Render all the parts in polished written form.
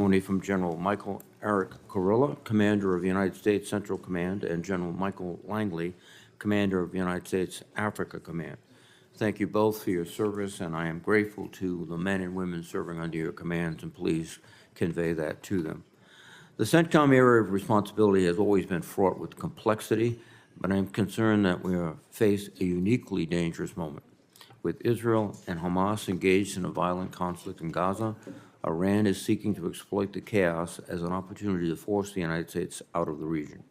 testimony from General Michael Eric Kurilla, Commander of the United States Central Command, and General Michael Langley, Commander of the United States Africa Command. Thank you both for your service, and I am grateful to the men and women serving under your commands, and please convey that to them. The CENTCOM area of responsibility has always been fraught with complexity, but I'm concerned that we face a uniquely dangerous moment. With Israel and Hamas engaged in a violent conflict in Gaza, Iran is seeking to exploit the chaos as an opportunity to force the United States out of the region.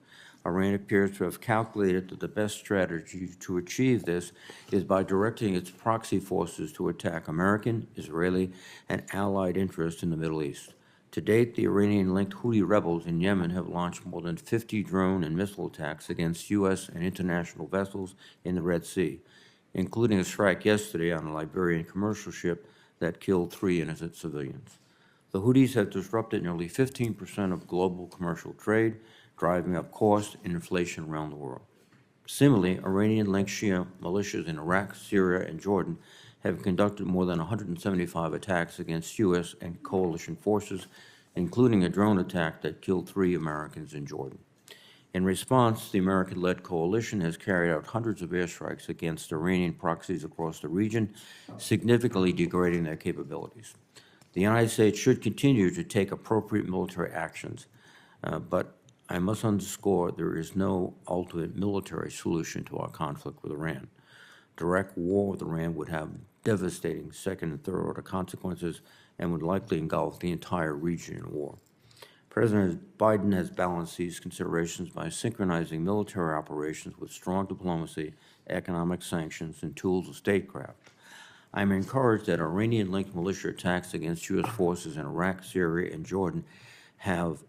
Iran appears to have calculated that the best strategy to achieve this is by directing its proxy forces to attack American, Israeli, and allied interests in the Middle East. To date, the Iranian-linked Houthi rebels in Yemen have launched more than 50 drone and missile attacks against U.S. and international vessels in the Red Sea, including a strike yesterday on a Liberian commercial ship that killed 3 innocent civilians. The Houthis have disrupted nearly 15% of global commercial trade, driving up cost and inflation around the world. Similarly, Iranian-linked Shia militias in Iraq, Syria, and Jordan have conducted more than 175 attacks against U.S. and coalition forces, including a drone attack that killed 3 Americans in Jordan. In response, the American-led coalition has carried out hundreds of airstrikes against Iranian proxies across the region, significantly degrading their capabilities. The United States should continue to take appropriate military actions, but I must underscore there is no ultimate military solution to our conflict with Iran. Direct war with Iran would have devastating second and third order consequences and would likely engulf the entire region in war. President Biden has balanced these considerations by synchronizing military operations with strong diplomacy, economic sanctions, and tools of statecraft. I am encouraged that Iranian-linked militia attacks against U.S. forces in Iraq, Syria, and Jordan have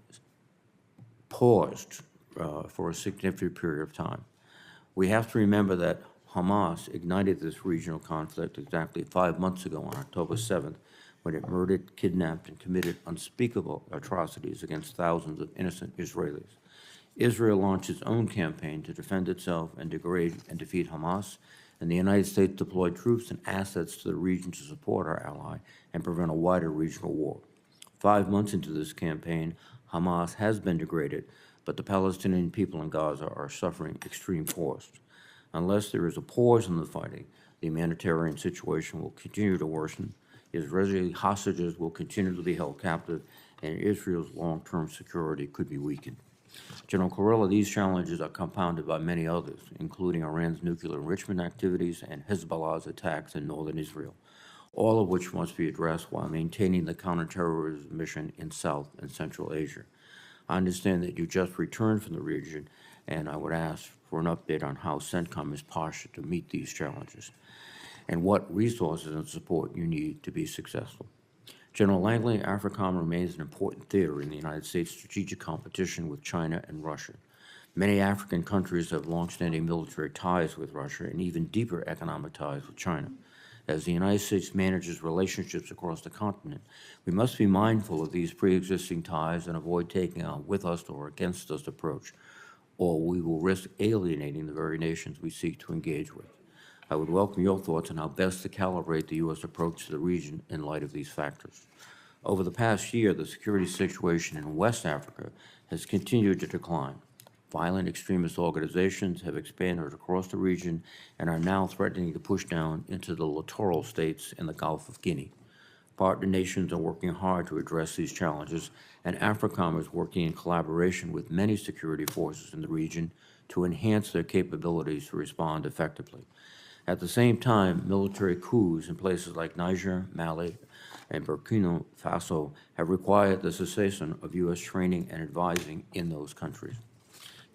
paused for a significant period of time. We have to remember that Hamas ignited this regional conflict exactly 5 months ago on October 7th, when it murdered, kidnapped, and committed unspeakable atrocities against thousands of innocent Israelis. Israel launched its own campaign to defend itself and degrade and defeat Hamas, and the United States deployed troops and assets to the region to support our ally and prevent a wider regional war. 5 months into this campaign, Hamas has been degraded, but the Palestinian people in Gaza are suffering extreme cost. Unless there is a pause in the fighting, the humanitarian situation will continue to worsen, Israeli hostages will continue to be held captive, and Israel's long-term security could be weakened. General Kurilla, these challenges are compounded by many others, including Iran's nuclear enrichment activities and Hezbollah's attacks in northern Israel, all of which must be addressed while maintaining the counterterrorism mission in South and Central Asia. I understand that you just returned from the region, and I would ask for an update on how CENTCOM is postured to meet these challenges and what resources and support you need to be successful. General Langley, AFRICOM remains an important theater in the United States' strategic competition with China and Russia. Many African countries have long-standing military ties with Russia and even deeper economic ties with China. As the United States manages relationships across the continent, we must be mindful of these pre-existing ties and avoid taking a with us or against us approach, or we will risk alienating the very nations we seek to engage with. I would welcome your thoughts on how best to calibrate the U.S. approach to the region in light of these factors. Over the past year, the security situation in West Africa has continued to decline. Violent extremist organizations have expanded across the region and are now threatening to push down into the littoral states in the Gulf of Guinea. Partner nations are working hard to address these challenges, and AFRICOM is working in collaboration with many security forces in the region to enhance their capabilities to respond effectively. At the same time, military coups in places like Niger, Mali, and Burkina Faso have required the cessation of U.S. training and advising in those countries.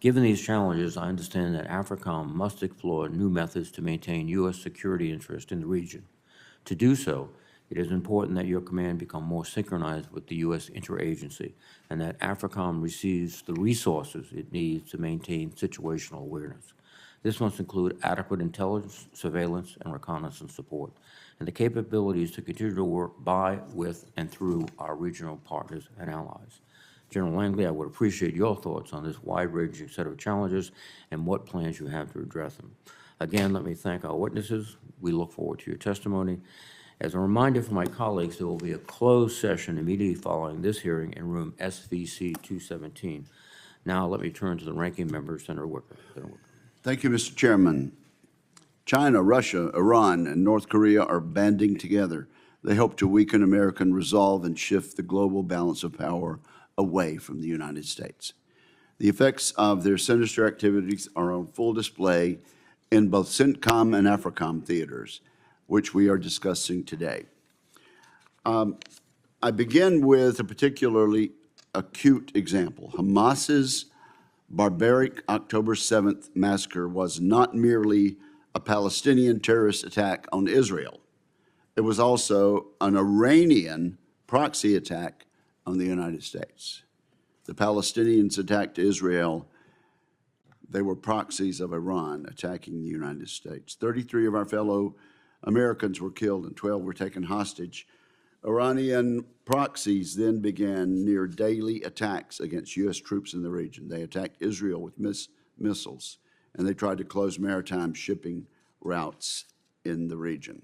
Given these challenges, I understand that AFRICOM must explore new methods to maintain U.S. security interest in the region. To do so, it is important that your command become more synchronized with the U.S. Interagency and that AFRICOM receives the resources it needs to maintain situational awareness. This must include adequate intelligence, surveillance, and reconnaissance support, and the capabilities to continue to work by, with, and through our regional partners and allies. General Langley, I would appreciate your thoughts on this wide-ranging set of challenges and what plans you have to address them. Again, let me thank our witnesses. We look forward to your testimony. As a reminder for my colleagues, there will be a closed session immediately following this hearing in room SVC 217. Now let me turn to the ranking member, Senator Wicker. Thank you, Mr. Chairman. China, Russia, Iran, and North Korea are banding together. They hope to weaken American resolve and shift the global balance of power away from the United States. The effects of their sinister activities are on full display in both CENTCOM and AFRICOM theaters, which we are discussing today. I begin with a particularly acute example. Hamas's barbaric October 7th massacre was not merely a Palestinian terrorist attack on Israel. It was also an Iranian proxy attack on the United States. The Palestinians attacked Israel. They were proxies of Iran attacking the United States. 33 of our fellow Americans were killed and 12 were taken hostage. Iranian proxies then began near daily attacks against U.S. troops in the region. They attacked Israel with missiles, and they tried to close maritime shipping routes in the region.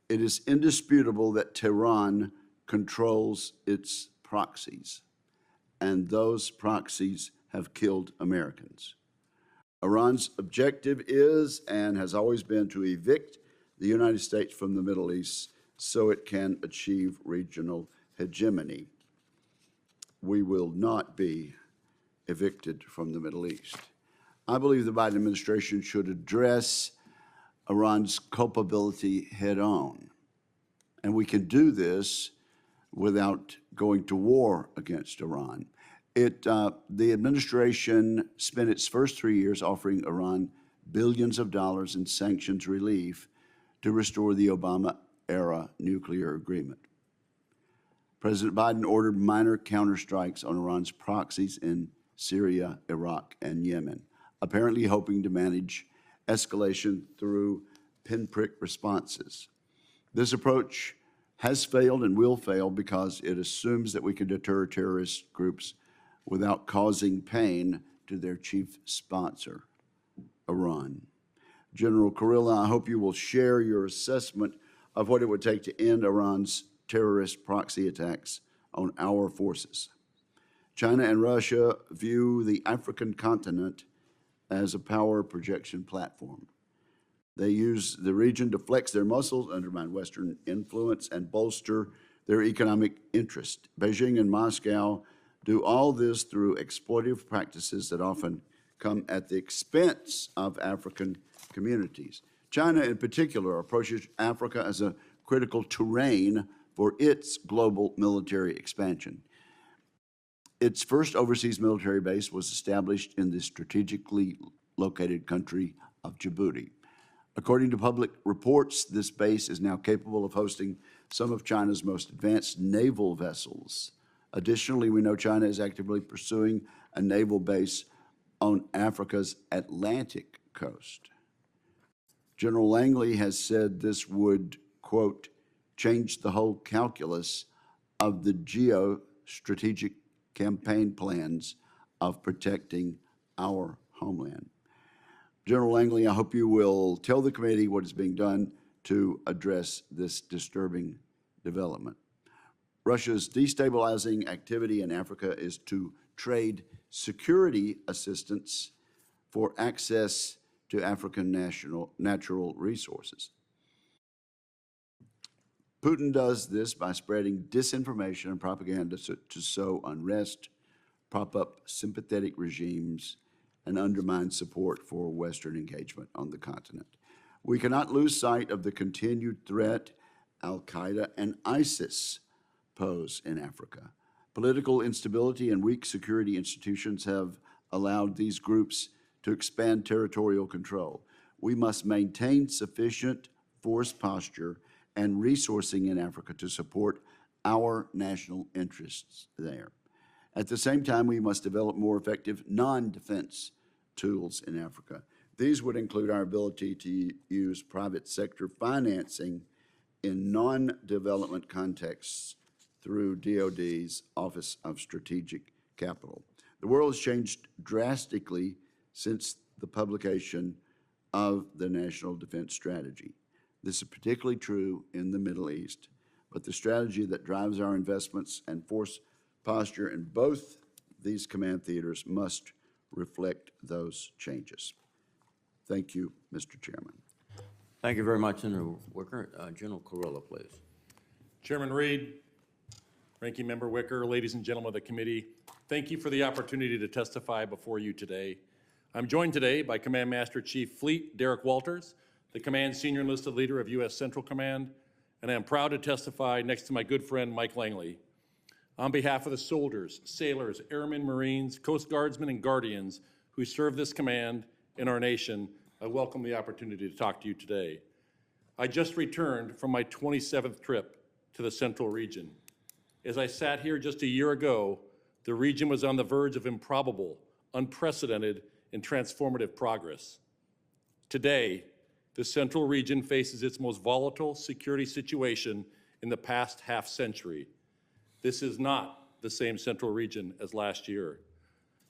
It is indisputable that Tehran controls its proxies, and those proxies have killed Americans. Iran's objective is and has always been to evict the United States from the Middle East so it can achieve regional hegemony. We will not be evicted from the Middle East. I believe the Biden administration should address Iran's culpability head on. And we can do this without going to war against Iran. The administration spent its first 3 years offering Iran billions of dollars in sanctions relief to restore the Obama-era nuclear agreement. President Biden ordered minor counterstrikes on Iran's proxies in Syria, Iraq, and Yemen, apparently hoping to manage escalation through pinprick responses. This approach has failed and will fail because it assumes that we can deter terrorist groups without causing pain to their chief sponsor, Iran. General Kurilla, I hope you will share your assessment of what it would take to end Iran's terrorist proxy attacks on our forces. China and Russia view the African continent as a power projection platform. They use the region to flex their muscles, undermine Western influence, and bolster their economic interest. Beijing and Moscow do all this through exploitative practices that often come at the expense of African communities. China, in particular, approaches Africa as a critical terrain for its global military expansion. Its first overseas military base was established in the strategically located country of Djibouti. According to public reports, this base is now capable of hosting some of China's most advanced naval vessels. Additionally, we know China is actively pursuing a naval base on Africa's Atlantic coast. General Langley has said this would, quote, change the whole calculus of the geostrategic campaign plans of protecting our homeland. General Langley, I hope you will tell the committee what is being done to address this disturbing development. Russia's destabilizing activity in Africa is to trade security assistance for access to African natural resources. Putin does this by spreading disinformation and propaganda to sow unrest, prop up sympathetic regimes, and undermine support for Western engagement on the continent. We cannot lose sight of the continued threat Al-Qaeda and ISIS pose in Africa. Political instability and weak security institutions have allowed these groups to expand territorial control. We must maintain sufficient force posture and resourcing in Africa to support our national interests there. At the same time, we must develop more effective non-defense tools in Africa. These would include our ability to use private sector financing in non-development contexts through DoD's Office of Strategic Capital. The world has changed drastically since the publication of the National Defense Strategy. This is particularly true in the Middle East, but the strategy that drives our investments and force posture in both these command theaters must reflect those changes. Thank you, Mr. Chairman. Thank you very much, Senator Wicker. General Kurilla, please. Chairman Reed, Ranking Member Wicker, ladies and gentlemen of the committee, thank you for the opportunity to testify before you today. I'm joined today by Command Master Chief Fleet Derek Walters, the command's senior enlisted leader of U.S. Central Command, and I am proud to testify next to my good friend Mike Langley. On behalf of the soldiers, sailors, airmen, Marines, Coast Guardsmen, and Guardians who serve this command in our nation, I welcome the opportunity to talk to you today. I just returned from my 27th trip to the Central Region. As I sat here just a year ago, the region was on the verge of improbable, unprecedented, and transformative progress. Today, the Central Region faces its most volatile security situation in the past half-century. This is not the same Central Region as last year.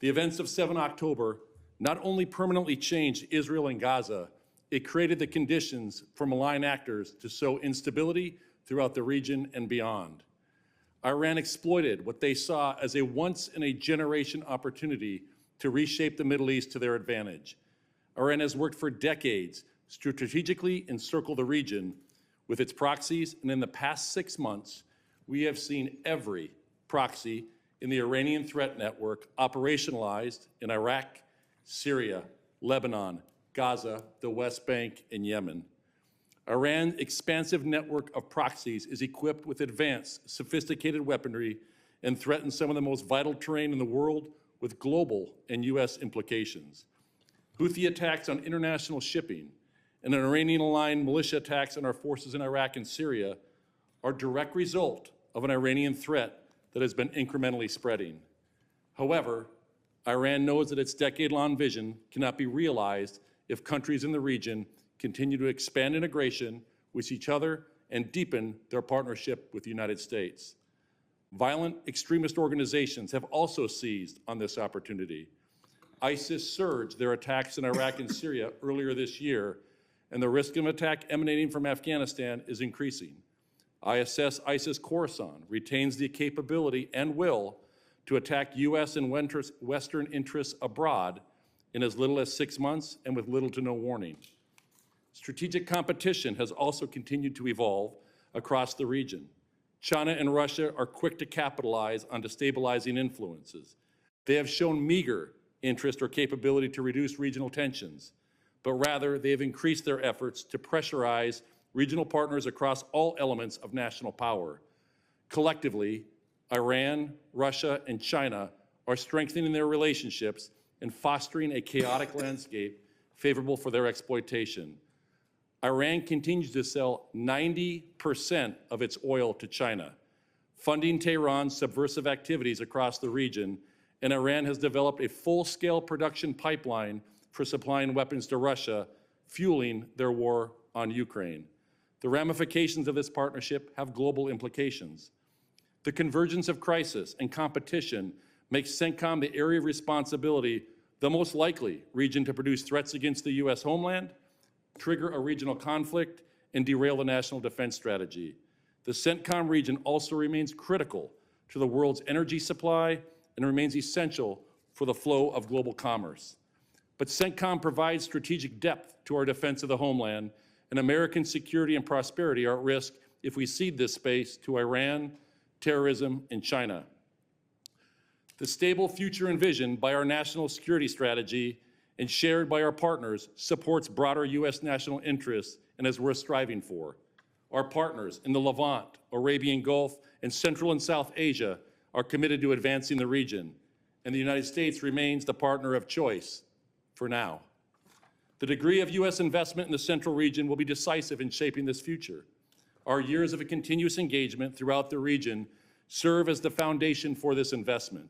The events of 7 October not only permanently changed Israel and Gaza, it created the conditions for malign actors to sow instability throughout the region and beyond. Iran exploited what they saw as a once-in-a-generation opportunity to reshape the Middle East to their advantage. Iran has worked for decades to strategically encircle the region with its proxies, and in the past 6 months, we have seen every proxy in the Iranian threat network operationalized in Iraq, Syria, Lebanon, Gaza, the West Bank, and Yemen. Iran's expansive network of proxies is equipped with advanced, sophisticated weaponry and threatens some of the most vital terrain in the world with global and U.S. implications. Houthi attacks on international shipping and an Iranian-aligned militia attacks on our forces in Iraq and Syria are a direct result of an Iranian threat that has been incrementally spreading. However, Iran knows that its decade-long vision cannot be realized if countries in the region continue to expand integration with each other and deepen their partnership with the United States. Violent extremist organizations have also seized on this opportunity. ISIS surged their attacks in Iraq and Syria earlier this year, and the risk of an attack emanating from Afghanistan is increasing. ISIS Khorasan retains the capability and will to attack U.S. and Western interests abroad in as little as 6 months and with little to no warning. Strategic competition has also continued to evolve across the region. China and Russia are quick to capitalize on destabilizing influences. They have shown meager interest or capability to reduce regional tensions, but rather they have increased their efforts to pressurize regional partners across all elements of national power. Collectively, Iran, Russia, and China are strengthening their relationships and fostering a chaotic landscape favorable for their exploitation. Iran continues to sell 90% of its oil to China, funding Tehran's subversive activities across the region, and Iran has developed a full-scale production pipeline for supplying weapons to Russia, fueling their war on Ukraine. The ramifications of this partnership have global implications. The convergence of crisis and competition makes CENTCOM the area of responsibility the most likely region to produce threats against the U.S. homeland, trigger a regional conflict, and derail the national defense strategy. The CENTCOM region also remains critical to the world's energy supply and remains essential for the flow of global commerce. But CENTCOM provides strategic depth to our defense of the homeland, and American security and prosperity are at risk if we cede this space to Iran, terrorism, and China. The stable future envisioned by our national security strategy and shared by our partners supports broader U.S. national interests and is worth striving for. Our partners in the Levant, Arabian Gulf, and Central and South Asia are committed to advancing the region, and the United States remains the partner of choice for now. The degree of U.S. investment in the Central region will be decisive in shaping this future. Our years of a continuous engagement throughout the region serve as the foundation for this investment.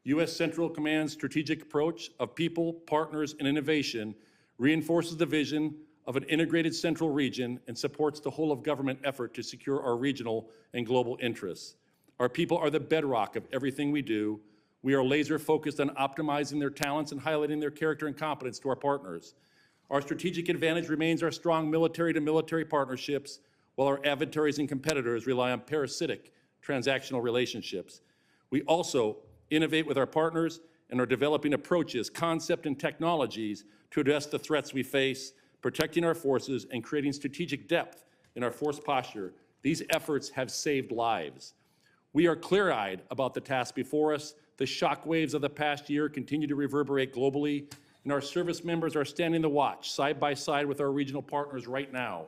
U.S. Central Command's strategic approach of people, partners, and innovation reinforces the vision of an integrated Central region and supports the whole-of-government effort to secure our regional and global interests. Our people are the bedrock of everything we do. We are laser-focused on optimizing their talents and highlighting their character and competence to our partners. Our strategic advantage remains our strong military-to-military partnerships, while our adversaries and competitors rely on parasitic transactional relationships. We also innovate with our partners and are developing approaches, concepts, and technologies to address the threats we face, protecting our forces and creating strategic depth in our force posture. These efforts have saved lives. We are clear-eyed about the task before us. The shockwaves of the past year continue to reverberate globally, and our service members are standing the watch side by side with our regional partners right now.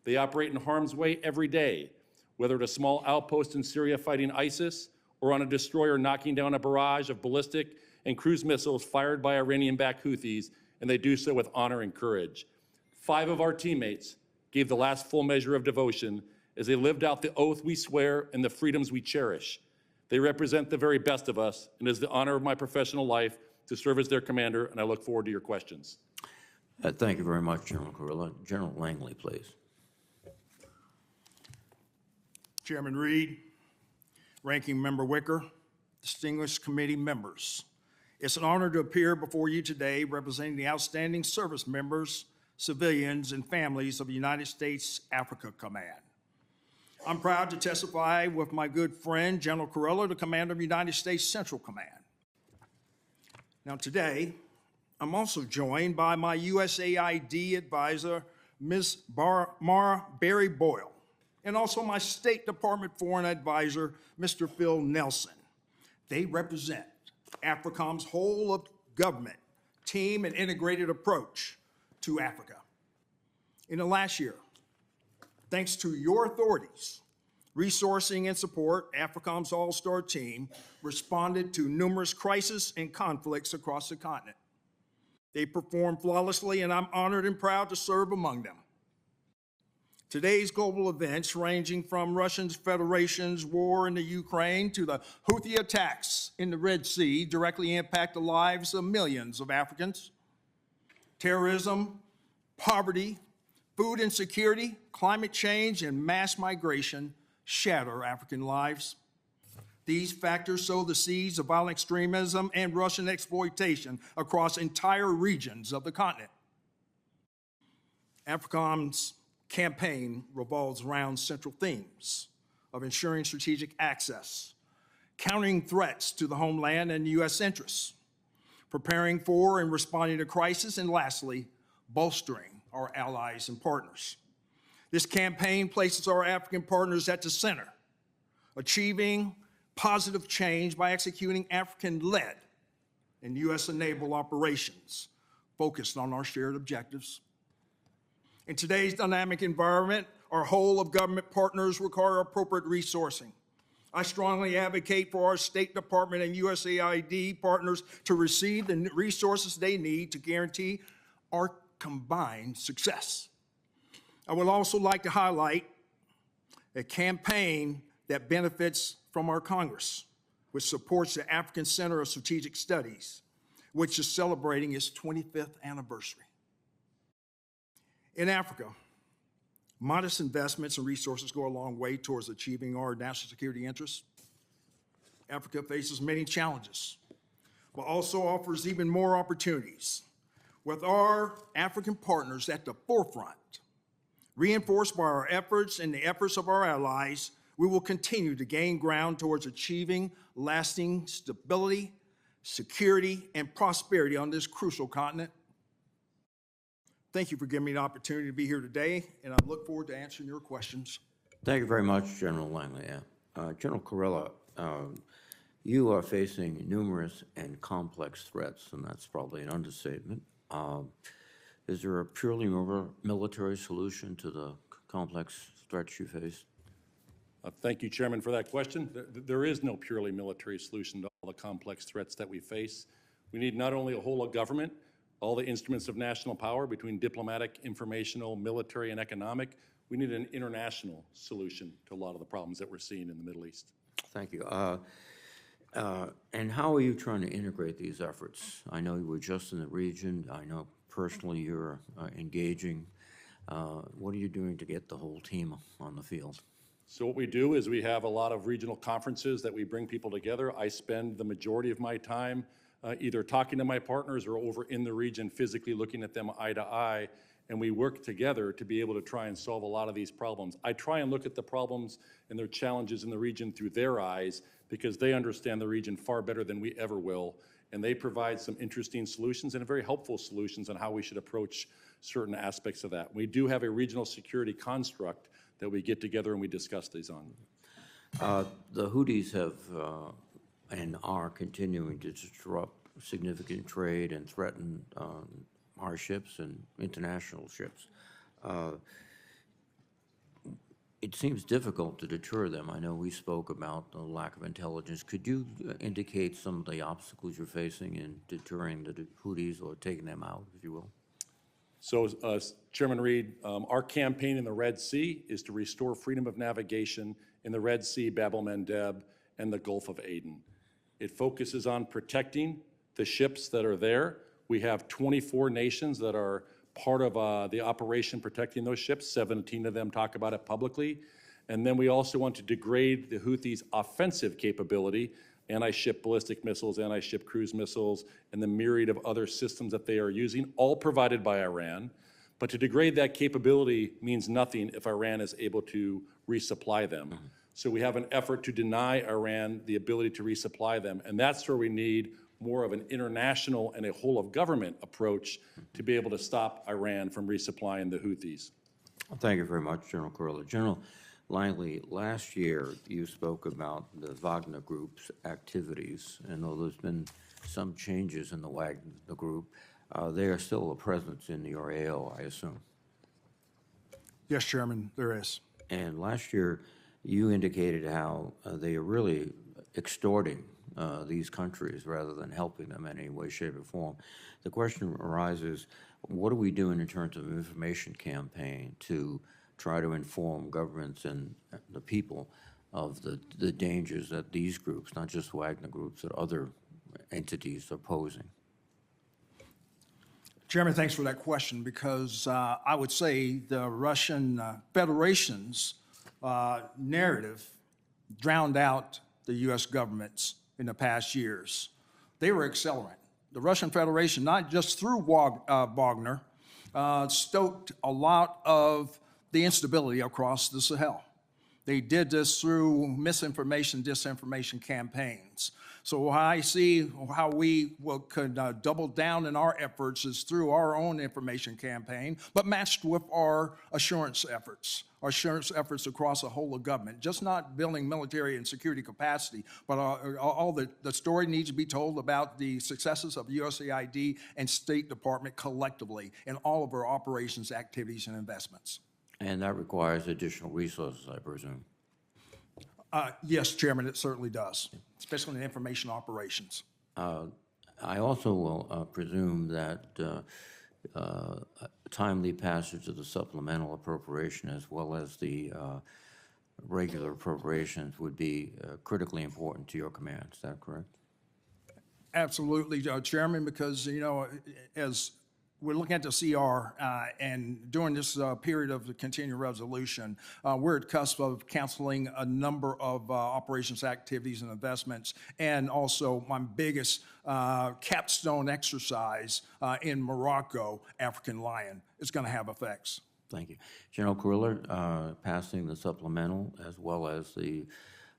They operate in harm's way every day, whether at a small outpost in Syria fighting ISIS or on a destroyer knocking down a barrage of ballistic and cruise missiles fired by Iranian-backed Houthis, and they do so with honor and courage. 5 of our teammates gave the last full measure of devotion as they lived out the oath we swear and the freedoms we cherish. They represent the very best of us, and it is the honor of my professional life to serve as their commander, and I look forward to your questions. Thank you very much, General Kurilla. General Langley, please. Chairman Reed, Ranking Member Wicker, distinguished committee members. It's an honor to appear before you today representing the outstanding service members, civilians, and families of the United States Africa Command. I'm proud to testify with my good friend, General Kurilla, the Commander of the United States Central Command. Now today, I'm also joined by my USAID advisor, Ms. Mara Berry Boyle, and also my State Department Foreign Advisor, Mr. Phil Nelson. They represent AFRICOM's whole of government team and integrated approach to Africa. In the last year, thanks to your authorities, resourcing and support, AFRICOM's all-star team responded to numerous crises and conflicts across the continent. They performed flawlessly, and I'm honored and proud to serve among them. Today's global events, ranging from Russian Federation's war in the Ukraine to the Houthi attacks in the Red Sea, directly impact the lives of millions of Africans. Terrorism, poverty, food insecurity, climate change, and mass migration shatter African lives. These factors sow the seeds of violent extremism and Russian exploitation across entire regions of the continent. AFRICOM's campaign revolves around central themes of ensuring strategic access, countering threats to the homeland and U.S. interests, preparing for and responding to crisis, and lastly, bolstering our allies and partners. This campaign places our African partners at the center, achieving positive change by executing African-led and U.S.-enabled operations focused on our shared objectives. In today's dynamic environment, our whole of government partners require appropriate resourcing. I strongly advocate for our State Department and USAID partners to receive the resources they need to guarantee our combined success. I would also like to highlight a campaign that benefits from our Congress, which supports the African Center of Strategic Studies, which is celebrating its 25th anniversary. In Africa, modest investments and resources go a long way towards achieving our national security interests. Africa faces many challenges, but also offers even more opportunities. With our African partners at the forefront, reinforced by our efforts and the efforts of our allies, we will continue to gain ground towards achieving lasting stability, security, and prosperity on this crucial continent. Thank you for giving me the opportunity to be here today, and I look forward to answering your questions. Thank you very much, General Langley. General Kurilla, you are facing numerous and complex threats, and that's probably an understatement. Is there a purely military solution to the complex threats you face? Thank you, Chairman, for that question. There is no purely military solution to all the complex threats that we face. We need not only a whole of government, all the instruments of national power between diplomatic, informational, military, and economic. We need an international solution to a lot of the problems that we're seeing in the Middle East. Thank you. And how are you trying to integrate these efforts? I know you were just in the region. I know personally you're engaging. What are you doing to get the whole team on the field? So what we do is we have a lot of regional conferences that we bring people together. I spend the majority of my time either talking to my partners or over in the region, physically looking at them eye to eye, and we work together to be able to try and solve a lot of these problems. I try and look at the problems and their challenges in the region through their eyes because they understand the region far better than we ever will, and they provide some interesting solutions and very helpful solutions on how we should approach certain aspects of that. We do have a regional security construct that we get together and we discuss these on. The Houthis have and are continuing to disrupt significant trade and threaten our ships and international ships. It seems difficult to deter them. I know we spoke about the lack of intelligence. Could you indicate some of the obstacles you're facing in deterring the Houthis or taking them out, if you will? So, Chairman Reed, our campaign in the Red Sea is to restore freedom of navigation in the Red Sea, Bab el-Mandeb, and the Gulf of Aden. It focuses on protecting the ships that are there. We have 24 nations that are part of the operation protecting those ships. 17 of them talk about it publicly. And then we also want to degrade the Houthis' offensive capability, anti-ship ballistic missiles, anti-ship cruise missiles, and the myriad of other systems that they are using, all provided by Iran. But to degrade that capability means nothing if Iran is able to resupply them. So we have an effort to deny Iran the ability to resupply them, and that's where we need more of an international and a whole of government approach to be able to stop Iran from resupplying the Houthis. Thank you very much, General Kurilla. General Langley, last year you spoke about the Wagner Group's activities, and though there's been some changes in the Wagner Group, they are still a presence in your AO, I assume. Yes, Chairman, there is. And last year you indicated how they are really extorting these countries rather than helping them in any way, shape, or form. The question arises, what are we doing in terms of information campaign to try to inform governments and the people of the dangers that these groups, not just Wagner groups, but other entities are posing? Chairman, thanks for that question, because I would say the Russian Federation's narrative drowned out the U.S. government's in the past years. They were accelerant. The Russian Federation, not just through Wagner, stoked a lot of the instability across the Sahel. They did this through misinformation, disinformation campaigns. So I see how we could double down in our efforts is through our own information campaign, but matched with our assurance efforts across the whole of government, just not building military and security capacity, but all the story needs to be told about the successes of USAID and State Department collectively in all of our operations, activities, and investments. And that requires additional resources, I presume. Yes, Chairman, it certainly does, especially in information operations. I also will presume that timely passage of the supplemental appropriation as well as the regular appropriations would be critically important to your command. Is that correct? Absolutely, Chairman, because, you know, as we're looking at the CR and during this period of the continuing resolution, we're at the cusp of canceling a number of operations activities and investments, and also my biggest capstone exercise in Morocco, African Lion, is going to have effects. Thank you. General Kurilla, passing the supplemental as well as the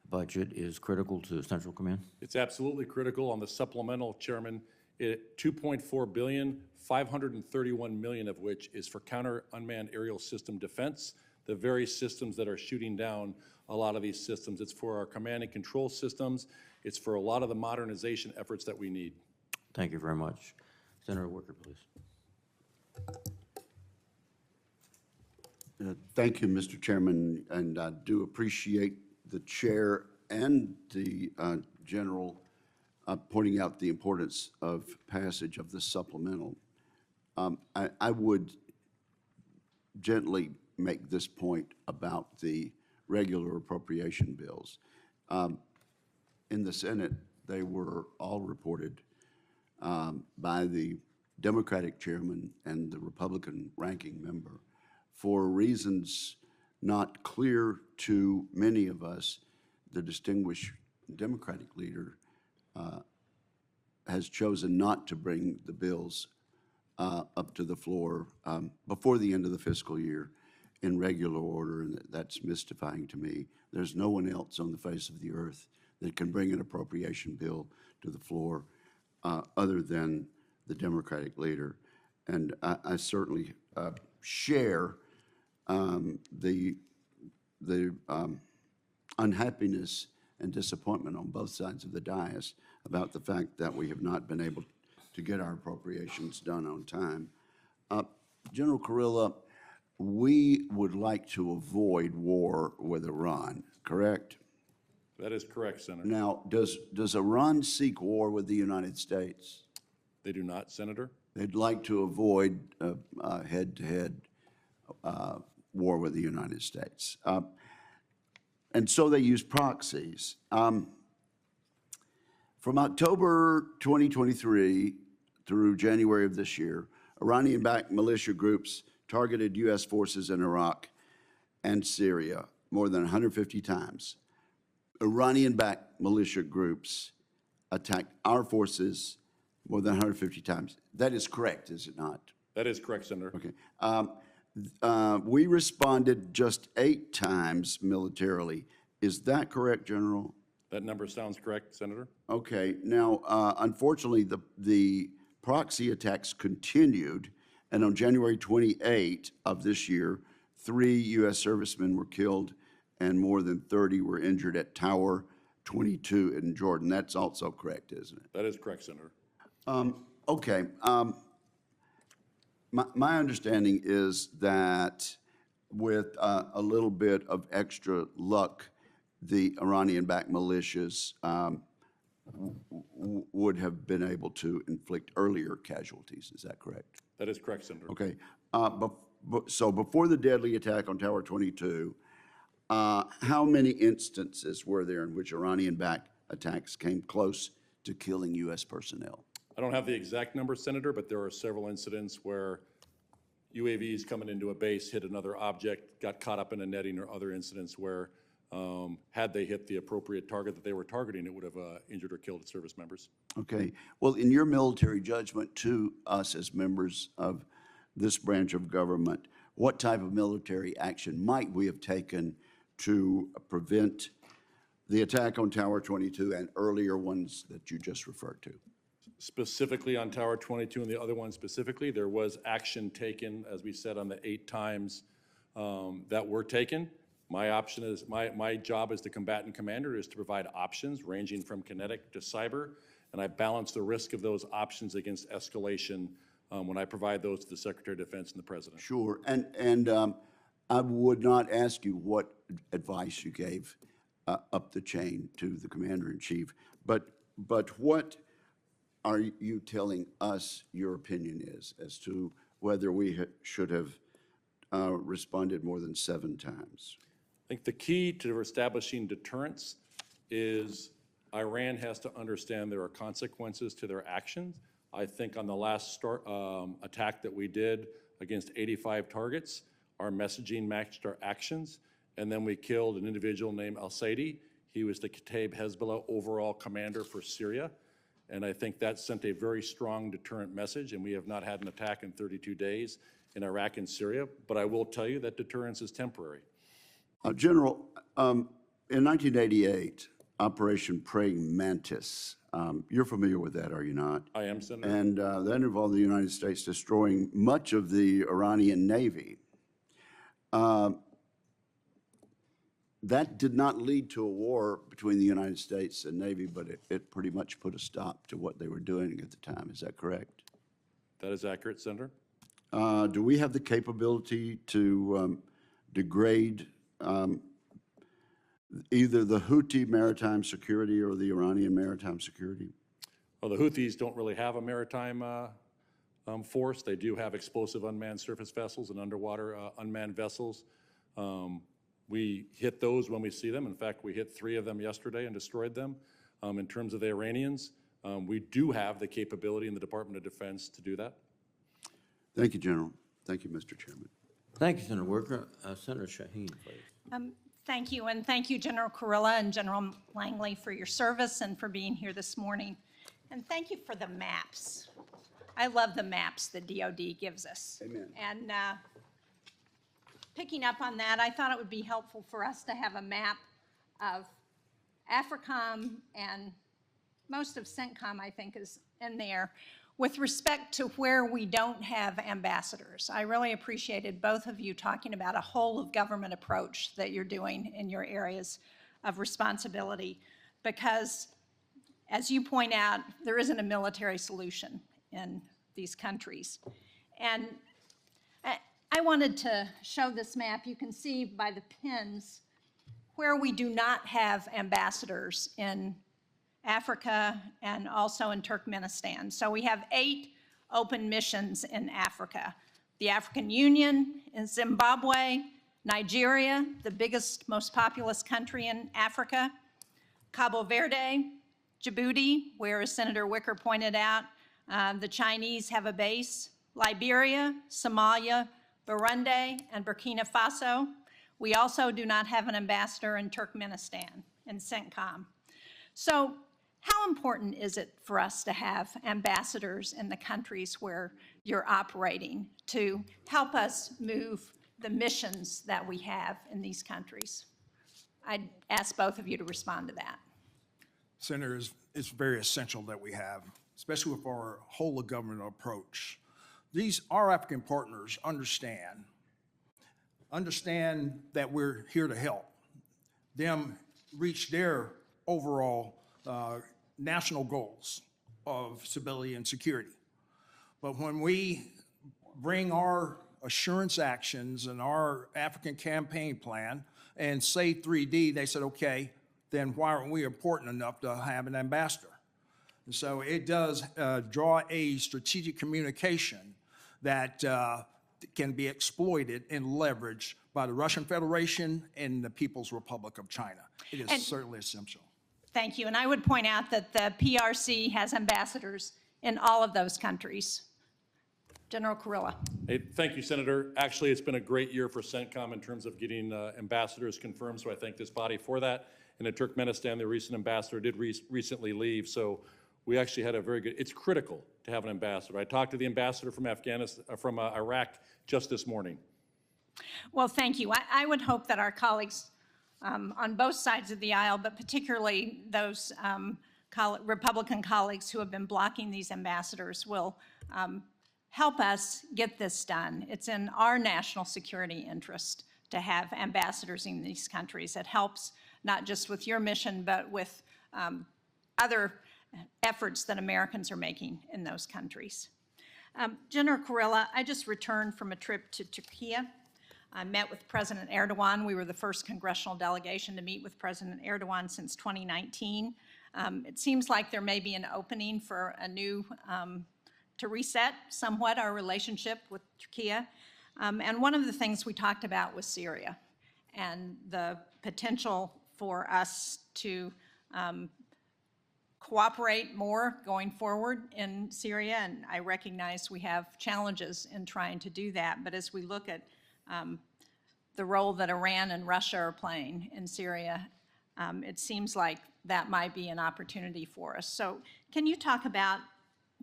budget is critical to Central Command? It's absolutely critical. On the supplemental, Chairman, $2.4 billion, $531 million of which is for counter unmanned aerial system defense, the very systems that are shooting down a lot of these systems. It's for our command and control systems. It's for a lot of the modernization efforts that we need. Thank you very much. Senator Wicker, please. Thank you, Mr. Chairman, and I do appreciate the chair and the general pointing out the importance of passage of the supplemental. I would gently make this point about the regular appropriation bills. In the Senate, they were all reported by the Democratic chairman and the Republican ranking member for reasons not clear to many of us. The distinguished Democratic leader has chosen not to bring the bills up to the floor before the end of the fiscal year in regular order, and that's mystifying to me. There's no one else on the face of the earth that can bring an appropriation bill to the floor other than the Democratic leader. And I certainly share the unhappiness and disappointment on both sides of the dais about the fact that we have not been able to get our appropriations done on time. General Kurilla, we would like to avoid war with Iran, correct? That is correct, Senator. Now, does Iran seek war with the United States? They do not, Senator. They'd like to avoid head-to-head war with the United States. And so they use proxies. From October 2023 through January of this year, Iranian-backed militia groups targeted U.S. forces in Iraq and Syria more than 150 times. Iranian-backed militia groups attacked our forces more than 150 times. That is correct, is it not? That is correct, Senator. Okay. We responded just 8 times militarily. Is that correct, General? That number sounds correct, Senator. Okay. Now, unfortunately, the proxy attacks continued, and on January 28 of this year, 3 U.S. servicemen were killed and more than 30 were injured at Tower 22 in Jordan. That's also correct, isn't it? That is correct, Senator. Okay. My understanding is that with a little bit of extra luck, the Iranian-backed militias would have been able to inflict earlier casualties. Is that correct? That is correct, Senator. Okay. So before the deadly attack on Tower 22, how many instances were there in which Iranian-backed attacks came close to killing U.S. personnel? I don't have the exact number, Senator, but there are several incidents where UAVs coming into a base hit another object, got caught up in a netting, or other incidents where had they hit the appropriate target that they were targeting, it would have injured or killed service members. Okay. Well, in your military judgment to us as members of this branch of government, what type of military action might we have taken to prevent the attack on Tower 22 and earlier ones that you just referred to? Specifically on Tower 22 and the other one specifically, there was action taken, as we said, on the 8 times that were taken. My option is, my job as the combatant commander is to provide options ranging from kinetic to cyber, and I balance the risk of those options against escalation when I provide those to the Secretary of Defense and the President. Sure. And I would not ask you what advice you gave up the chain to the Commander-in-Chief, but what are you telling us your opinion is as to whether we should have responded more than 7 times? I think the key to establishing deterrence is Iran has to understand there are consequences to their actions. I think on the last attack that we did against 85 targets, our messaging matched our actions, and then we killed an individual named al-Saidi. He was the Kataib Hezbollah overall commander for Syria, and I think that sent a very strong deterrent message, and we have not had an attack in 32 days in Iraq and Syria, but I will tell you that deterrence is temporary. General, in 1988, Operation Praying Mantis, you're familiar with that, are you not? I am, Senator. And that involved the United States destroying much of the Iranian Navy. That did not lead to a war between the United States and Navy, but it pretty much put a stop to what they were doing at the time. Is that correct? That is accurate, Senator. Do we have the capability to degrade either the Houthi maritime security or the Iranian maritime security? Well, the Houthis don't really have a maritime force. They do have explosive unmanned surface vessels and underwater unmanned vessels. We hit those when we see them. In fact, we hit 3 of them yesterday and destroyed them. In terms of the Iranians, we do have the capability in the Department of Defense to do that. Thank you, General. Thank you, Mr. Chairman. Thank you, Senator Wicker. Senator Shaheen, please. Thank you, and thank you, General Kurilla and General Langley, for your service and for being here this morning. And thank you for the maps. I love the maps the DoD gives us. Amen. And picking up on that, I thought it would be helpful for us to have a map of AFRICOM, and most of CENTCOM, I think, is in there, with respect to where we don't have ambassadors. I really appreciated both of you talking about a whole of government approach that you're doing in your areas of responsibility, because as you point out, there isn't a military solution in these countries. And I wanted to show this map. You can see by the pins where we do not have ambassadors in Africa and also in Turkmenistan. So we have 8 open missions in Africa. The African Union in Zimbabwe, Nigeria, the biggest, most populous country in Africa, Cabo Verde, Djibouti, where, as Senator Wicker pointed out, the Chinese have a base, Liberia, Somalia, Burundi, and Burkina Faso. We also do not have an ambassador in Turkmenistan, in CENTCOM. So how important is it for us to have ambassadors in the countries where you're operating to help us move the missions that we have in these countries? I'd ask both of you to respond to that. Senator, it's very essential that we have, especially with our whole of government approach. Our African partners understand that we're here to help them reach their overall national goals of stability and security. But when we bring our assurance actions and our African campaign plan and say 3D, they said, okay, then why aren't we important enough to have an ambassador? And so it does draw a strategic communication that can be exploited and leveraged by the Russian Federation and the People's Republic of China. It is certainly essential. Thank you. And I would point out that the PRC has ambassadors in all of those countries. General Kurilla. Hey, thank you, Senator. Actually, it's been a great year for CENTCOM in terms of getting ambassadors confirmed, so I thank this body for that. And in Turkmenistan, the recent ambassador did recently leave, so we actually had a very good, it's critical to have an ambassador. I talked to the ambassador from Iraq just this morning. Well, thank you. I would hope that our colleagues on both sides of the aisle, but particularly those Republican colleagues who have been blocking these ambassadors, will help us get this done. It's in our national security interest to have ambassadors in these countries. It helps not just with your mission, but with other efforts that Americans are making in those countries. General Kurilla, I just returned from a trip to Turkey. I met with President Erdogan. We were the first congressional delegation to meet with President Erdogan since 2019. It seems like there may be an opening for a new, to reset somewhat our relationship with Turkey. And one of the things we talked about was Syria and the potential for us to cooperate more going forward in Syria. And I recognize we have challenges in trying to do that. But as we look at the role that Iran and Russia are playing in Syria, it seems like that might be an opportunity for us. So can you talk about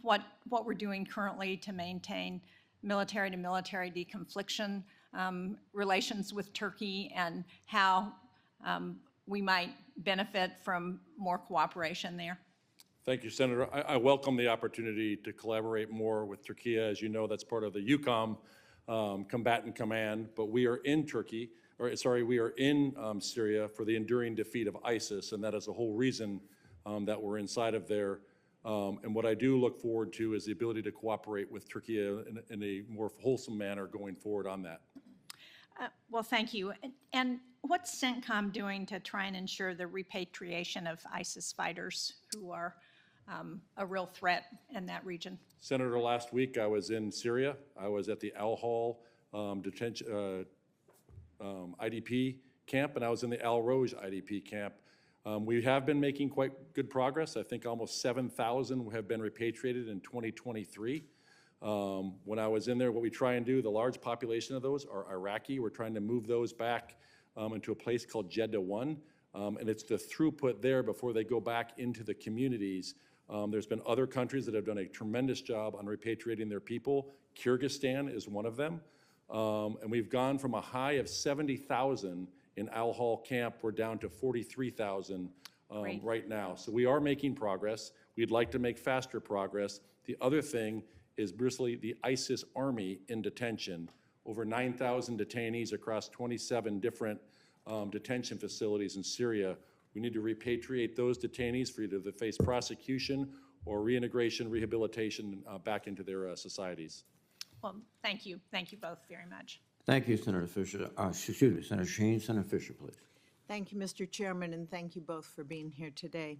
what we're doing currently to maintain military-to-military deconfliction relations with Turkey, and how we might benefit from more cooperation there? Thank you, Senator. I welcome the opportunity to collaborate more with Turkey. As you know, that's part of the EUCOM Combatant Command, but we are in Turkey, or sorry, we are in Syria for the enduring defeat of ISIS, and that is the whole reason that we're inside of there. And what I do look forward to is the ability to cooperate with Turkey in a more wholesome manner going forward on that. Well, thank you. And what's CENTCOM doing to try and ensure the repatriation of ISIS fighters who are a real threat in that region? Senator, last week I was in Syria. I was at the Al Hol IDP camp, and I was in the Al Roj IDP camp. We have been making quite good progress. I think almost 7,000 have been repatriated in 2023. When I was in there, what we try and do, the large population of those are Iraqi. We're trying to move those back into a place called Jeddah 1. And it's the throughput there before they go back into the communities There's been other countries that have done a tremendous job on repatriating their people. Kyrgyzstan is one of them. And we've gone from a high of 70,000 in Al Hol camp, we're down to 43,000 Great. right now. So we are making progress. We'd like to make faster progress. The other thing is bristly the ISIS army in detention. Over 9,000 detainees across 27 different detention facilities in Syria. We need to repatriate those detainees for either to face prosecution or reintegration, rehabilitation back into their societies. Well, thank you. Thank you both very much. Thank you, Senator Fisher. Excuse me, Senator Sheen. Senator Fisher, please. Thank you, Mr. Chairman, and thank you both for being here today.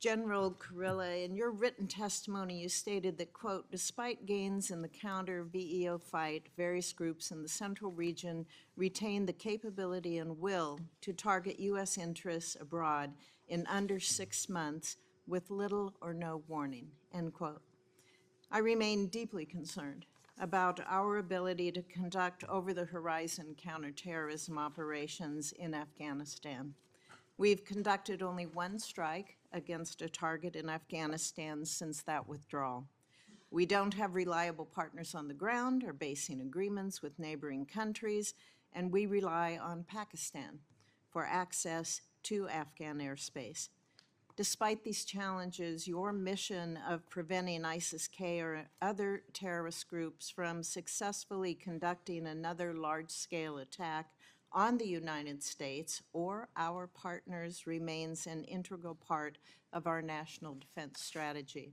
General Kurilla, in your written testimony, you stated that, quote, despite gains in the counter-VEO fight, various groups in the central region retain the capability and will to target U.S. interests abroad in under 6 months with little or no warning, end quote. I remain deeply concerned about our ability to conduct over-the-horizon counterterrorism operations in Afghanistan. We've conducted only one strike against a target in Afghanistan since that withdrawal. We don't have reliable partners on the ground or basing agreements with neighboring countries, and we rely on Pakistan for access to Afghan airspace. Despite these challenges, your mission of preventing ISIS-K or other terrorist groups from successfully conducting another large-scale attack on the United States or our partners remains an integral part of our national defense strategy.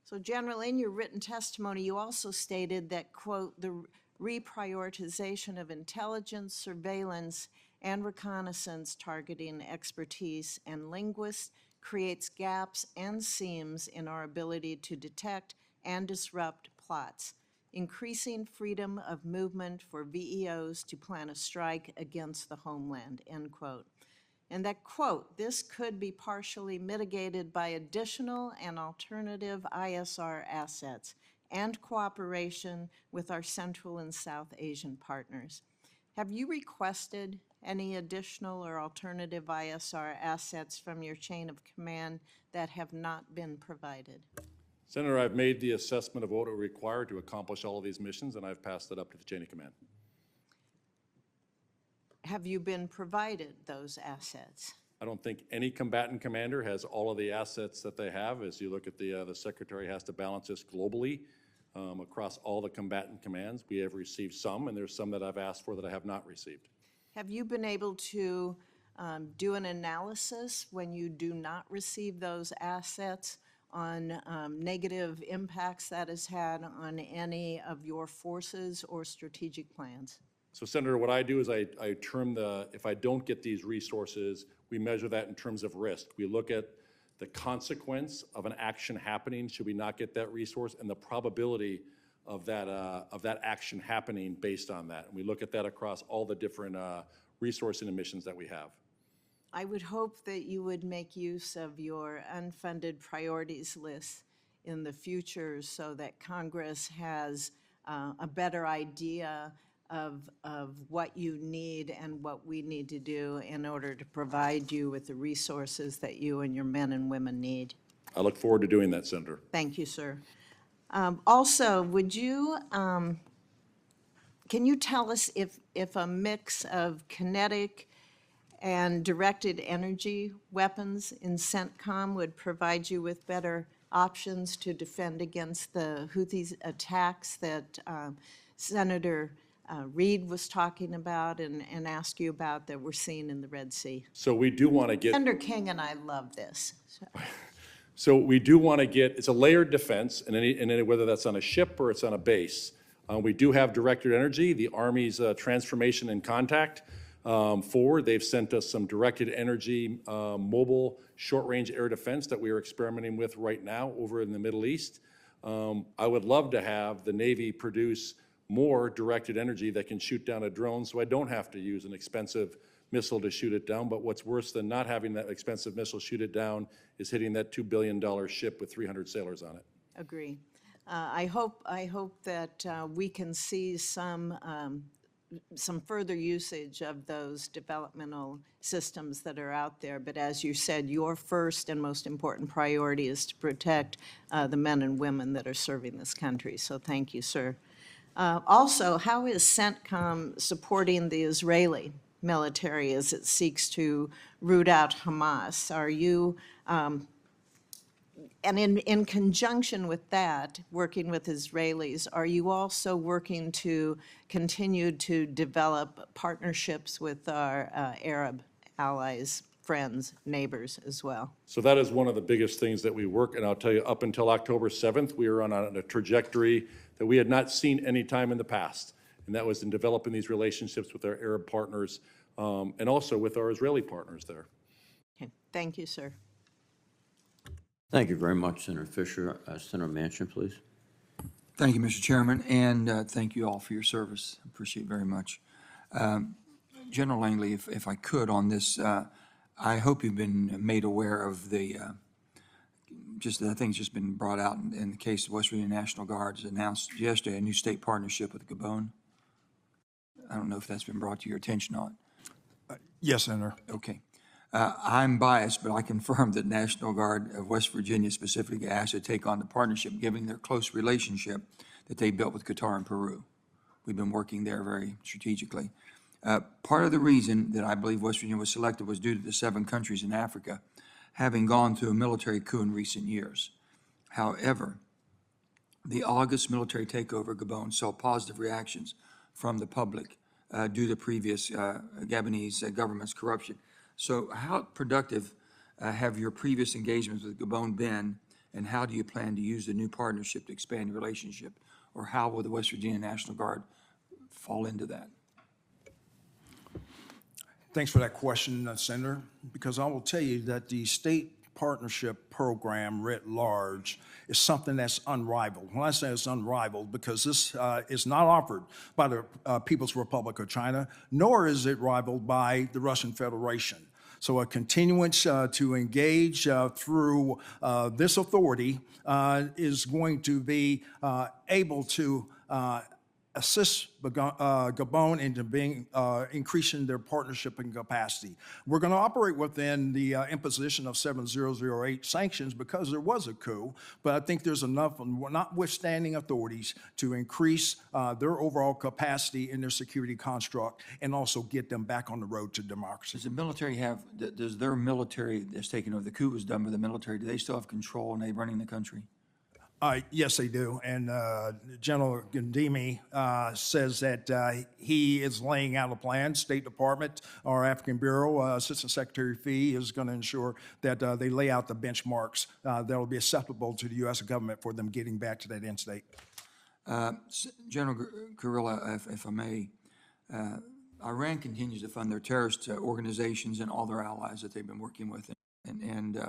So, General, in your written testimony, you also stated that, quote, the reprioritization of intelligence, surveillance, and reconnaissance targeting expertise and linguists creates gaps and seams in our ability to detect and disrupt plots, increasing freedom of movement for VEOs to plan a strike against the homeland, end quote. And that, quote, this could be partially mitigated by additional and alternative ISR assets and cooperation with our Central and South Asian partners. Have you requested any additional or alternative ISR assets from your chain of command that have not been provided? Senator, I've made the assessment of what are required to accomplish all of these missions, and I've passed it up to the chain of command. Have you been provided those assets? I don't think any combatant commander has all of the assets that they have. As you look at the Secretary has to balance this globally across all the combatant commands. We have received some, and there's some that I've asked for that I have not received. Have you been able to do an analysis when you do not receive those assets on negative impacts that has had on any of your forces or strategic plans? So, Senator, what I do is I term if I don't get these resources, we measure that in terms of risk. We look at the consequence of an action happening should we not get that resource and the probability of that action happening based on that. And we look at that across all the different resource and missions that we have. I would hope that you would make use of your unfunded priorities list in the future so that Congress has a better idea of what you need and what we need to do in order to provide you with the resources that you and your men and women need. I look forward to doing that, Senator. Thank you, sir. Also, would you, can you tell us if a mix of kinetic and directed energy weapons in CENTCOM would provide you with better options to defend against the Houthis attacks that Senator Reid was talking about and asked you about that we're seeing in the Red Sea? So we do want to get. Senator King and I love this. So we do want to get, it's a layered defense, and whether that's on a ship or it's on a base. We do have directed energy, the Army's transformation and contact forward. They've sent us some directed energy mobile short-range air defense that we are experimenting with right now over in the Middle East. I would love to have the Navy produce more directed energy that can shoot down a drone so I don't have to use an expensive missile to shoot it down. But what's worse than not having that expensive missile shoot it down is hitting that $2 billion ship with 300 sailors on it. Agree. I hope that we can see some some further usage of those developmental systems that are out there. But as you said, your first and most important priority is to protect the men and women that are serving this country. So thank you, sir. Also, how is CENTCOM supporting the Israeli military as it seeks to root out Hamas? Are you, and in conjunction with that, working with Israelis, are you also working to continue to develop partnerships with our Arab allies, friends, neighbors as well? So that is one of the biggest things that we work, and I'll tell you, up until October 7th, we were on a trajectory that we had not seen any time in the past, and that was in developing these relationships with our Arab partners and also with our Israeli partners there. Okay. Thank you, sir. Thank you very much, Senator Fisher. Senator Manchin, please. Thank you, Mr. Chairman, and thank you all for your service. I appreciate it very much. General Langley, if I could on this, I hope you've been made aware of the, I think it's just been brought out in the case of West Virginia National Guard has announced yesterday a new state partnership with Gabon. I don't know if that's been brought to your attention or not. Yes, Senator. Okay. I'm biased, but I confirm that National Guard of West Virginia specifically asked to take on the partnership, given their close relationship that they built with Qatar and Peru. We've been working there very strategically. Part of the reason that I believe West Virginia was selected was due to the 7 countries in Africa having gone through a military coup in recent years. However, the August military takeover of Gabon saw positive reactions from the public due to previous Gabonese government's corruption. So how productive have your previous engagements with Gabon been, and how do you plan to use the new partnership to expand the relationship, or how will the West Virginia National Guard fall into that? Thanks for that question, Senator, because I will tell you that the state partnership program writ large is something that's unrivaled. When I say it's unrivaled, because this is not offered by the People's Republic of China, nor is it rivaled by the Russian Federation. So a continuance to engage through this authority is going to be able to assist Gabon into increasing their partnership and capacity. We're going to operate within the imposition of 7008 sanctions because there was a coup, but I think there's enough notwithstanding authorities to increase their overall capacity in their security construct and also get them back on the road to democracy. Does the military have, does their military that's taken over, the coup was done by the military, do they still have control and they running the country? Yes, they do. And General Gandimi says that he is laying out a plan. State Department, our African Bureau, Assistant Secretary Fee is going to ensure that they lay out the benchmarks that will be acceptable to the U.S. government for them getting back to that end state. General Kurilla, if I may, Iran continues to fund their terrorist organizations and all their allies that they've been working with. And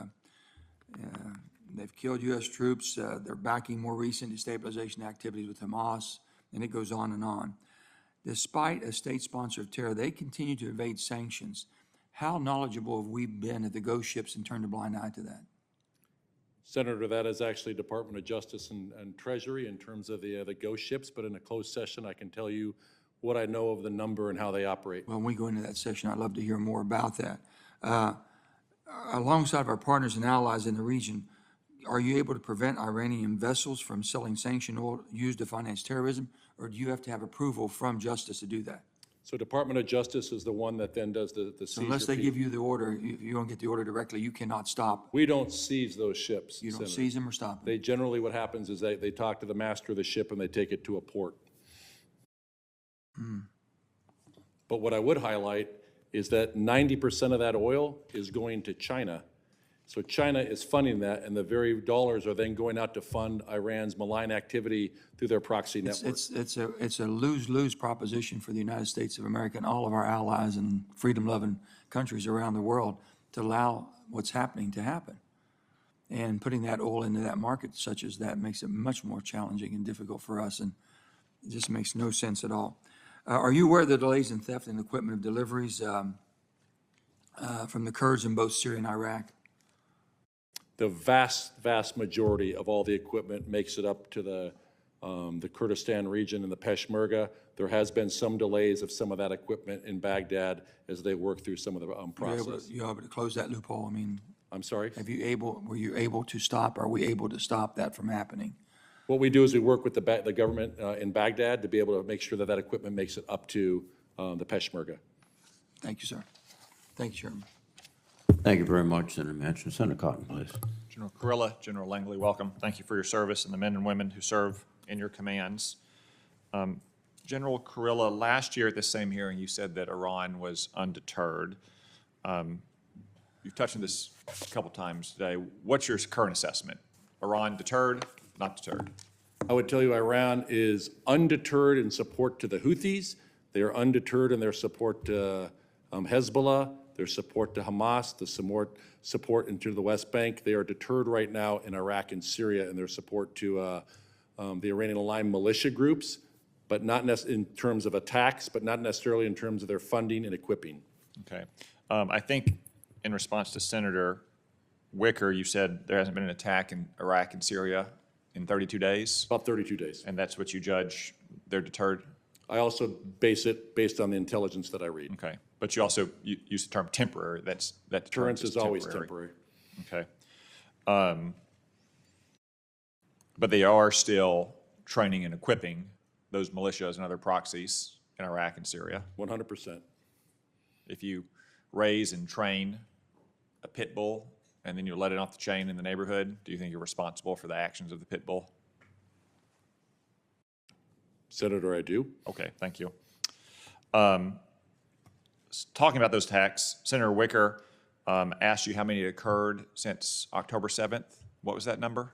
they've killed U.S. troops. They're backing more recent destabilization activities with Hamas, and it goes on and on. Despite a state sponsor of terror, they continue to evade sanctions. How knowledgeable have we been at the ghost ships and turned a blind eye to that? Senator, that is actually Department of Justice and Treasury in terms of the ghost ships, but in a closed session, I can tell you what I know of the number and how they operate. Well, when we go into that session, I'd love to hear more about that. Alongside our partners and allies in the region, are you able to prevent Iranian vessels from selling sanctioned oil used to finance terrorism, or do you have to have approval from Justice to do that? So Department of Justice is the one that then does the seizure. So unless they give you the order, you don't get the order directly, you cannot stop. We don't seize those ships. You don't Senator. seize them or stop them. They generally, what happens is they talk to the master of the ship and they take it to a port. But what I would highlight is that 90% of that oil is going to China. So China is funding that, and the very dollars are then going out to fund Iran's malign activity through their proxy network. It's a lose-lose proposition for the United States of America and all of our allies and freedom-loving countries around the world to allow what's happening to happen. And putting that oil into that market such as that makes it much more challenging and difficult for us, and it just makes no sense at all. Are you aware of the delays in theft and equipment of deliveries from the Kurds in both Syria and Iraq? The vast, vast majority of all the equipment makes it up to the the Kurdistan region and the Peshmerga. There has been some delays of some of that equipment in Baghdad as they work through some of the process. You able to close that loophole? I mean, I'm sorry? were you able to stop, are we able to stop that from happening? What we do is we work with the government in Baghdad to be able to make sure that that equipment makes it up to the Peshmerga. Thank you, sir. Thank you, Chairman. Thank you very much, Senator Manchin. Senator Cotton, please. General Kurilla, General Langley, welcome. Thank you for your service and the men and women who serve in your commands. General Kurilla, last year at this same hearing, you said that Iran was undeterred. You've touched on this a couple times today. What's your current assessment? Iran deterred, not deterred? I would tell you Iran is undeterred in support to the Houthis. They are undeterred in their support to Hezbollah, their support to Hamas, the support into the West Bank. They are deterred right now in Iraq and Syria in their support to the Iranian-aligned militia groups, but not in terms of attacks, but not necessarily in terms of their funding and equipping. Okay. I think in response to Senator Wicker, you said there hasn't been an attack in Iraq and Syria in 32 days, About 32 days. and that's what you judge they're deterred? I also base it based on the intelligence that I read. Okay. But you also use the term temporary. That Deterrence is always temporary. Okay. But they are still training and equipping those militias and other proxies in Iraq and Syria. 100%. If you raise and train a pit bull and then you let it off the chain in the neighborhood, do you think you're responsible for the actions of the pit bull? Senator, I do. Okay, thank you. Talking about those attacks, Senator Wicker asked you how many had occurred since October 7th. What was that number?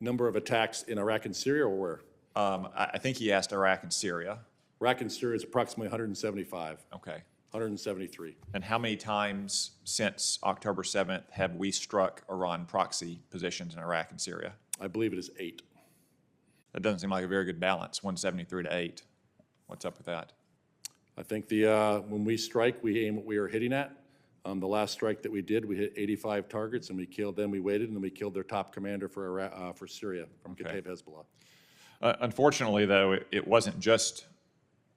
Number of attacks in Iraq and Syria, or where? I think he asked Iraq and Syria. Iraq and Syria is approximately 175, Okay. 173. And how many times since October 7th have we struck Iran proxy positions in Iraq and Syria? I believe it is 8. That doesn't seem like a very good balance, 173 to 8. What's up with that? I think when we strike, we aim what we are hitting at. The last strike that we did, we hit 85 targets, and we killed them. We waited, and then we killed their top commander for Syria from Kataib Hezbollah. Unfortunately, though, it wasn't just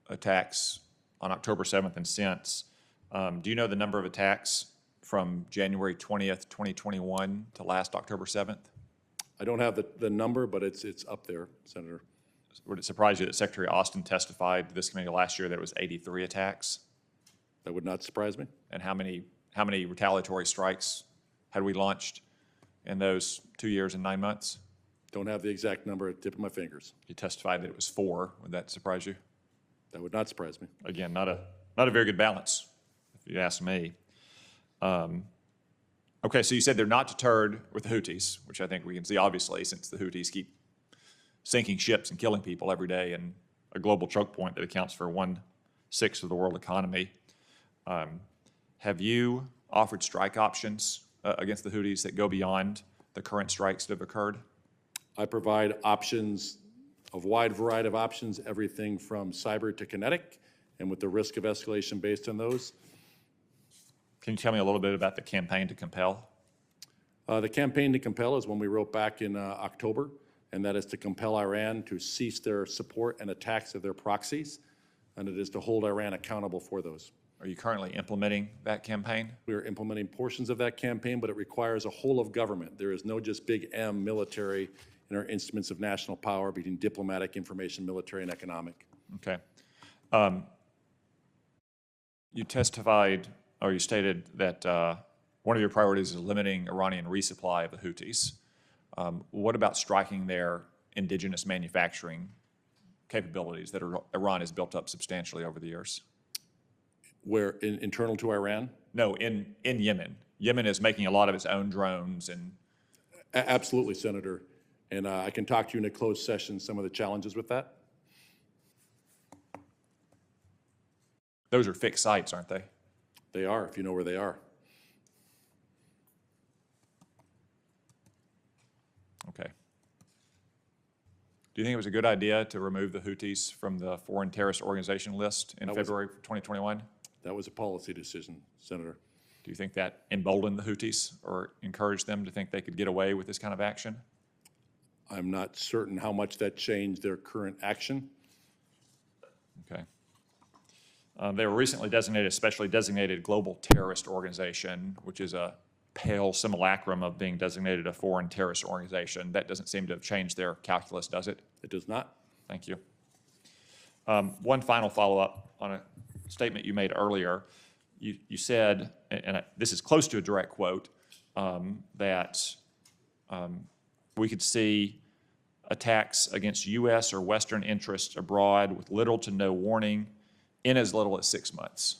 attacks on October 7th and since. Do you know the number of attacks from January 20th, 2021 to last October 7th? I don't have the number, but it's up there, Senator. Would it surprise you that Secretary Austin testified to this committee last year that it was 83 attacks? That would not surprise me. And how many retaliatory strikes had we launched in those 2 years and 9 months? Don't have the exact number at the tip of my fingers. You testified that it was 4. Would that surprise you? That would not surprise me. Again, not a very good balance, if you ask me. Okay, so you said they're not deterred with the Houthis, which I think we can see obviously since the Houthis keep sinking ships and killing people every day and a global choke point that accounts for 1/6 of the world economy. Have you offered strike options against the Houthis that go beyond the current strikes that have occurred? I provide options, a wide variety of options, everything from cyber to kinetic, and with the risk of escalation based on those. Can you tell me a little bit about the campaign to compel? The campaign to compel is one we wrote back in October, and that is to compel Iran to cease their support and attacks of their proxies, and it is to hold Iran accountable for those. Are you currently implementing that campaign? We are implementing portions of that campaign, but it requires a whole of government. There is no just big M military in our instruments of national power between diplomatic, information, military, and economic. Okay. You testified, or you stated that one of your priorities is limiting Iranian resupply of the Houthis. What about striking their indigenous manufacturing capabilities that Iran has built up substantially over the years? Where, internal to Iran? No, in Yemen. Yemen is making a lot of its own drones and Absolutely, Senator. And I can talk to you in a closed session some of the challenges with that. those are fixed sites, aren't they? They are, if you know where they are. Okay. Do you think it was a good idea to remove the Houthis from the foreign terrorist organization list in February 2021? That was a policy decision, Senator. Do you think that emboldened the Houthis or encouraged them to think they could get away with this kind of action? I'm not certain how much that changed their current action. Okay. They were recently designated a specially designated global terrorist organization, which is a pale simulacrum of being designated a foreign terrorist organization. That doesn't seem to have changed their calculus, does it? It does not. Thank you. One final follow-up on a statement you made earlier. You said, and this is close to a direct quote, that we could see attacks against U.S. or Western interests abroad with little to no warning in as little as 6 months.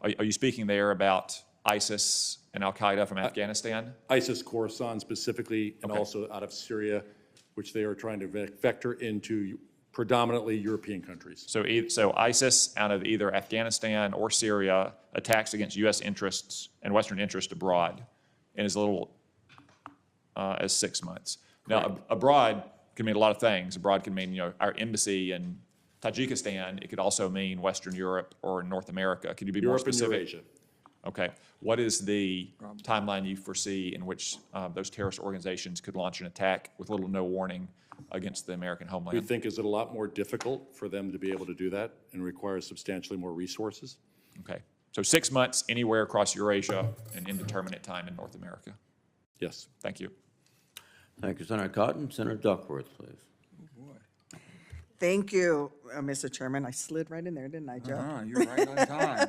Are you speaking there about ISIS and al-Qaeda from Afghanistan? ISIS Khorasan specifically, and Okay. also out of Syria, which they are trying to vector into predominantly European countries. So ISIS out of either Afghanistan or Syria attacks against U.S. interests and Western interests abroad in as little as 6 months. Now, abroad can mean a lot of things. Abroad can mean, our embassy in Tajikistan. It could also mean Western Europe or North America. Can you be more Europe and specific? Eurasia. Okay. What is the timeline you foresee in which those terrorist organizations could launch an attack with little to no warning against the American We homeland? think is it a lot more difficult for them to be able to do that and requires substantially more resources. Okay. So 6 months anywhere across Eurasia and indeterminate time in North America. Yes. Thank you. Thank you, Senator Cotton. Senator Duckworth, please. Thank you, Mr. Chairman. I slid right in there, didn't I, Joe? You're right on time.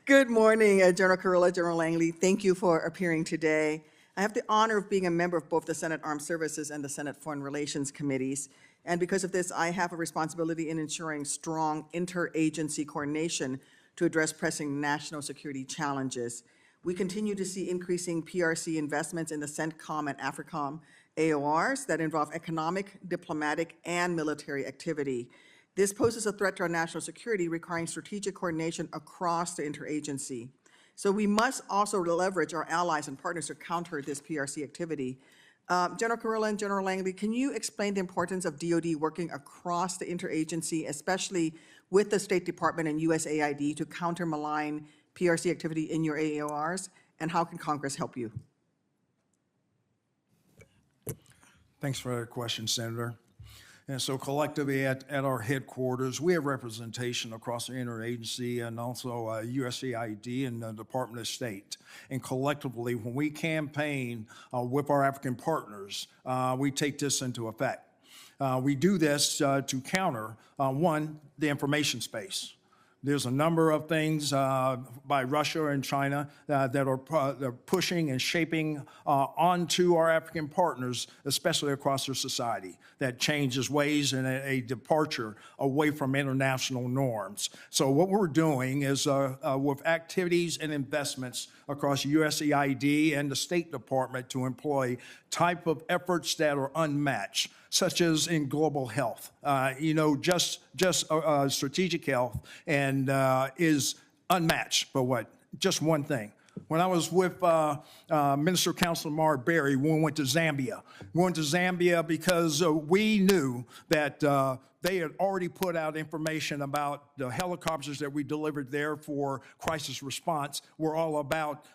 Good morning, General Kurilla, General Langley. Thank you for appearing today. I have the honor of being a member of both the Senate Armed Services and the Senate Foreign Relations Committees. And because of this, I have a responsibility in ensuring strong interagency coordination to address pressing national security challenges. We continue to see increasing PRC investments in the CENTCOM and AFRICOM AORs that involve economic, diplomatic, and military activity. This poses a threat to our national security, requiring strategic coordination across the interagency. So we must also leverage our allies and partners to counter this PRC activity. General Kurilla and General Langley, can you explain the importance of DoD working across the interagency, especially with the State Department and USAID, to counter malign PRC activity in your AORs, and how can Congress help you? Thanks for that question, Senator. And so collectively at our headquarters, we have representation across the interagency and also USAID and the Department of State. And collectively, when we campaign with our African partners, we take this into effect. We do this to counter, one, the information space. There's a number of things by Russia and China that are pushing and shaping onto our African partners, especially across their society, that changes ways and a departure away from international norms. So what we're doing is with activities and investments across USAID and the State Department to employ type of efforts that are unmatched, such as in global health. Just strategic health and is unmatched. But what? Just one thing. When I was with Minister Councilor Marbury, when we went to Zambia. We went to Zambia because we knew that they had already put out information about the helicopters that we delivered there for crisis response were all about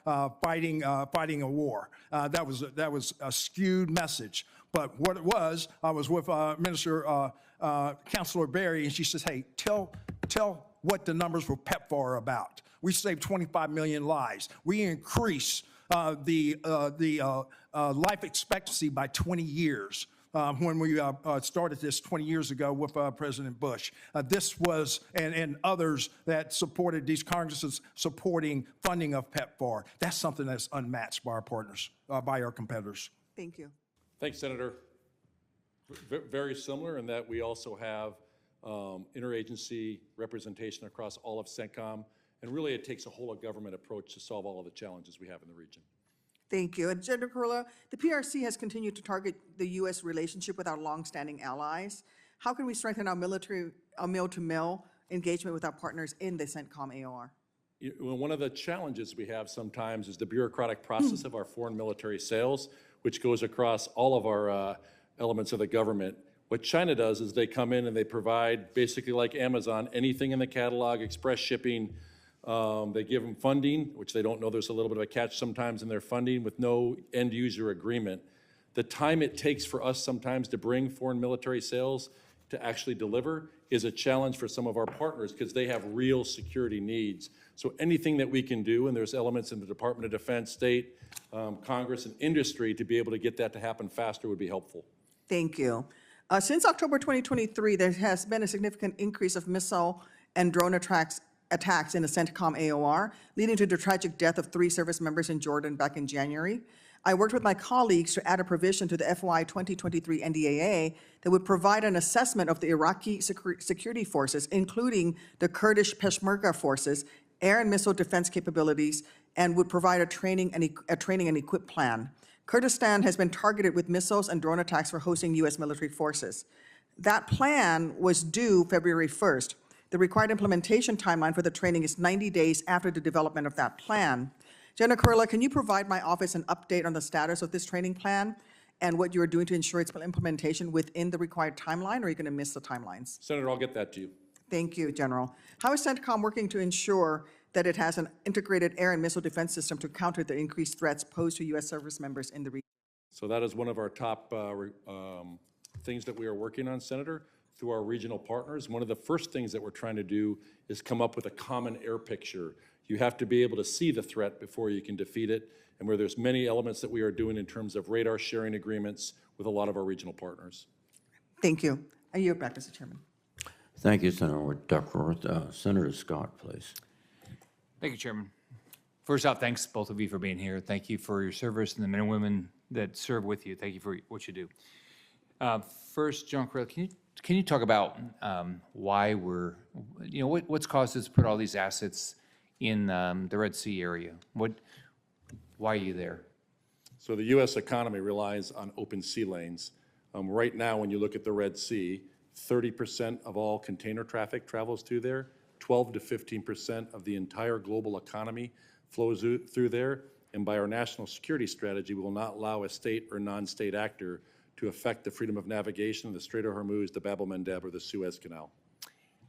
fighting a war. That was a skewed message. But what it was, I was with Councilor Berry, and she says, "Hey, tell what the numbers for PEPFAR are about. We saved 25 million lives. We increased the life expectancy by 20 years when we started this 20 years ago with President Bush. This was, and others that supported these Congresses supporting funding of PEPFAR. That's something that's unmatched by our partners, by our competitors." Thank you. Thanks, Senator. Very similar in that we also have interagency representation across all of CENTCOM, and really it takes a whole of government approach to solve all of the challenges we have in the region. Thank you. And General Kurilla, the PRC has continued to target the U.S. relationship with our longstanding allies. How can we strengthen our mil-to-mil engagement with our partners in the CENTCOM AOR? One of the challenges we have sometimes is the bureaucratic process of our foreign military sales, which goes across all of our elements of the government. What China does is they come in and they provide, basically like Amazon, anything in the catalog, express shipping. They give them funding, which they don't know there's a little bit of a catch sometimes in their funding, with no end user agreement. The time it takes for us sometimes to bring foreign military sales to actually deliver is a challenge for some of our partners because they have real security needs. So anything that we can do, and there's elements in the Department of Defense, state, Congress, and industry to be able to get that to happen faster would be helpful. Thank you. Since October 2023, there has been a significant increase of missile and drone attacks in the CENTCOM AOR, leading to the tragic death of 3 service members in Jordan back in January. I worked with my colleagues to add a provision to the FY 2023 NDAA that would provide an assessment of the Iraqi security forces, including the Kurdish Peshmerga forces, air and missile defense capabilities, and would provide a training and equip plan. Kurdistan has been targeted with missiles and drone attacks for hosting U.S. military forces. That plan was due February 1st. The required implementation timeline for the training is 90 days after the development of that plan. General Kurilla, can you provide my office an update on the status of this training plan and what you are doing to ensure its implementation within the required timeline, or are you going to miss the timelines? Senator, I'll get that to you. Thank you, General. How is CENTCOM working to ensure that it has an integrated air and missile defense system to counter the increased threats posed to U.S. service members in the region? So that is one of our top things that we are working on, Senator, through our regional partners. One of the first things that we're trying to do is come up with a common air picture. You have to be able to see the threat before you can defeat it, and where there's many elements that we are doing in terms of radar sharing agreements with a lot of our regional partners. Thank you. I yield back, Mr. Chairman. Thank you, Senator Duckworth. Senator Scott, please. Thank you, Chairman. First off, thanks both of you for being here. Thank you for your service and the men and women that serve with you. Thank you for what you do. First, John Kurilla, can you talk about why we're, what's caused us to put all these assets in the Red Sea area? Why are you there? So the U.S. economy relies on open sea lanes. Right now, when you look at the Red Sea, 30% of all container traffic travels through there. 12 to 15% of the entire global economy flows through there. And by our national security strategy, we will not allow a state or non-state actor to affect the freedom of navigation of the Strait of Hormuz, the Bab el-Mandeb, or the Suez Canal.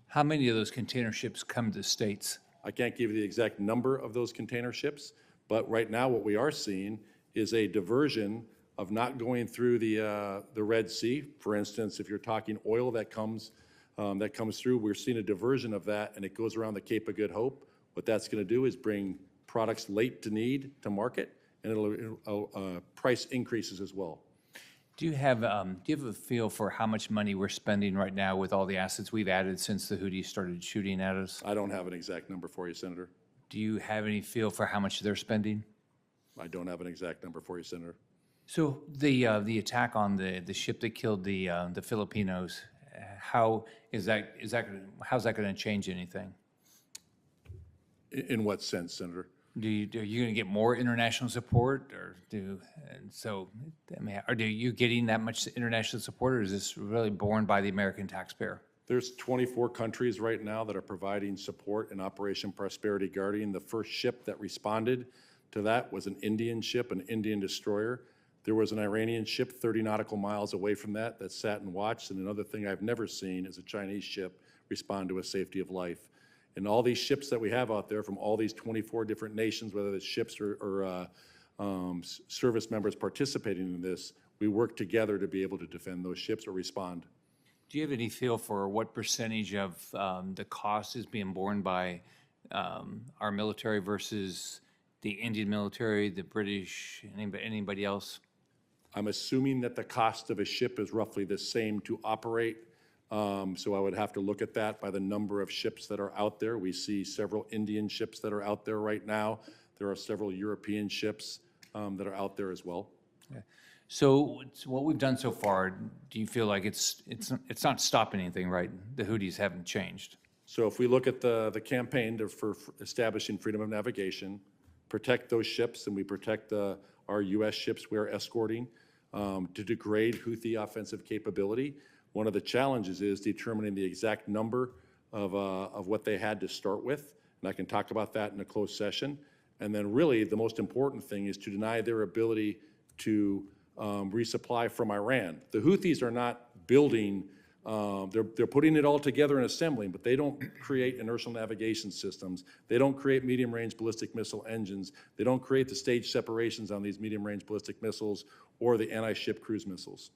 How many of those container ships come to the States? I can't give you the exact number of those container ships, but right now what we are seeing is a diversion of not going through the Red Sea. For instance, if you're talking oil that comes through, we're seeing a diversion of that, and it goes around the Cape of Good Hope. What that's going to do is bring products late to need to market, and it'll price increases as well. Do you have a feel for how much money we're spending right now with all the assets we've added since the Houthis started shooting at us? I don't have an exact number for you, Senator. Do you have any feel for how much they're spending? I don't have an exact number for you, Senator. So the attack on the ship that killed the Filipinos, how's that going to change anything? In what sense, Senator? Are you going to get more international support, are you getting that much international support, or is this really borne by the American taxpayer? There's 24 countries right now that are providing support in Operation Prosperity Guardian. The first ship that responded to that was an Indian ship, an Indian destroyer. There was an Iranian ship 30 nautical miles away from that sat and watched. And another thing I've never seen is a Chinese ship respond to a safety of life. And all these ships that we have out there from all these 24 different nations, whether it's ships or service members participating in this, we work together to be able to defend those ships or respond. Do you have any feel for what percentage of the cost is being borne by our military versus the Indian military, the British, anybody else? I'm assuming that the cost of a ship is roughly the same to operate. So I would have to look at that by the number of ships that are out there. We see several Indian ships that are out there right now. There are several European ships that are out there as well. Okay. So what we've done so far, do you feel like it's not stopping anything, right? The Houthis haven't changed. So if we look at the campaign for establishing freedom of navigation, protect those ships, and we protect our U.S. ships we are escorting to degrade Houthi offensive capability. One of the challenges is determining the exact number of what they had to start with, and I can talk about that in a closed session. And then really the most important thing is to deny their ability to resupply from Iran. The Houthis are not building They're putting it all together and assembling, but they don't create inertial navigation systems. They don't create medium-range ballistic missile engines. They don't create the stage separations on these medium-range ballistic missiles or the anti-ship cruise missiles.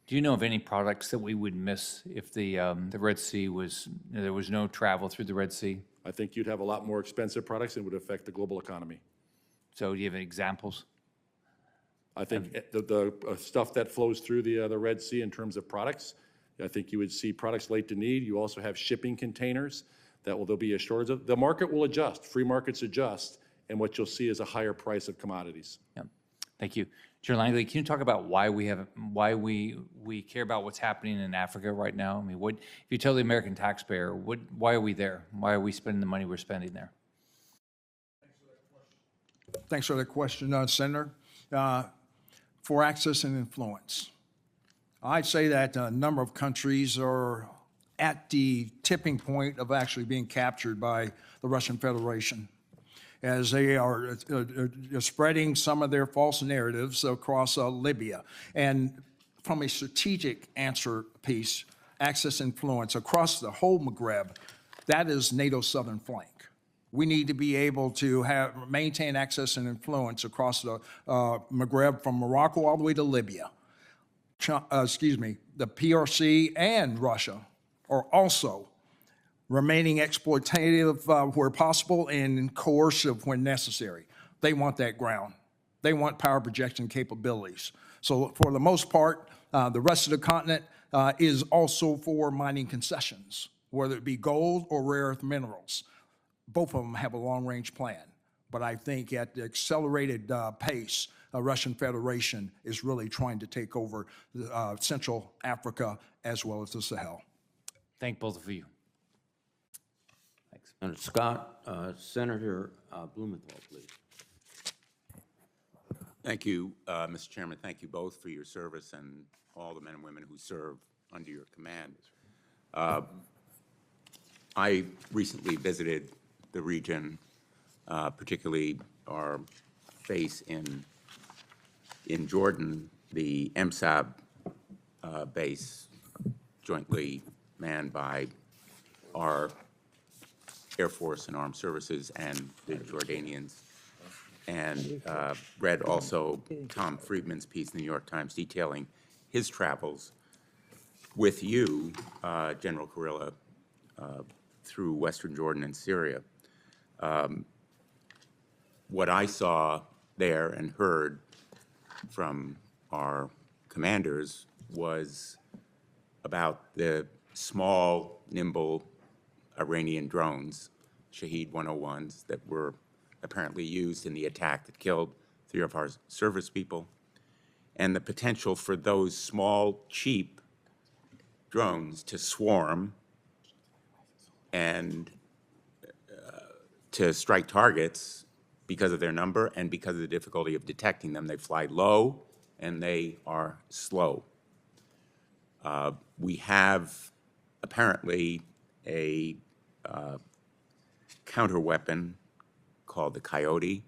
Do you know of any products that we would miss if the Red Sea was, there was no travel through the Red Sea? I think you'd have a lot more expensive products and it would affect the global economy. So do you have any examples? I think the stuff that flows through the Red Sea in terms of products, I think you would see products late to need. You also have shipping containers that there'll be a shortage of. The market will adjust, free markets adjust, and what you'll see is a higher price of commodities. Yep. Thank you. General Langley, can you talk about why we care about what's happening in Africa right now? I mean, if you tell the American taxpayer, why are we there? Why are we spending the money we're spending there? Thanks for that question, Senator. For access and influence. I'd say that a number of countries are at the tipping point of actually being captured by the Russian Federation as they are spreading some of their false narratives across Libya. And from a strategic answer piece, access and influence across the whole Maghreb, that is NATO's southern flank. We need to be able to maintain access and influence across the Maghreb from Morocco all the way to Libya. The PRC and Russia are also remaining exploitative where possible and coercive when necessary. They want that ground. They want power projection capabilities. So for the most part, the rest of the continent is also for mining concessions, whether it be gold or rare earth minerals. Both of them have a long-range plan, but I think at the accelerated pace, the Russian Federation is really trying to take over Central Africa as well as the Sahel. Thank both of you. Thanks. Senator Scott, Senator Blumenthal, please. Thank you, Mr. Chairman. Thank you both for your service and all the men and women who serve under your command. I recently visited the region, particularly our base in Jordan, the MSAB base, jointly manned by our Air Force and Armed Services and the Jordanians, and read also Tom Friedman's piece in the New York Times detailing his travels with you, General Kurilla, through Western Jordan and Syria. What I saw there and heard from our commanders was about the small, nimble Iranian drones, Shahed 101s, that were apparently used in the attack that killed 3 of our service people, and the potential for those small, cheap drones to swarm and to strike targets because of their number and because of the difficulty of detecting them. They fly low and they are slow. We have apparently a counter weapon called the Coyote,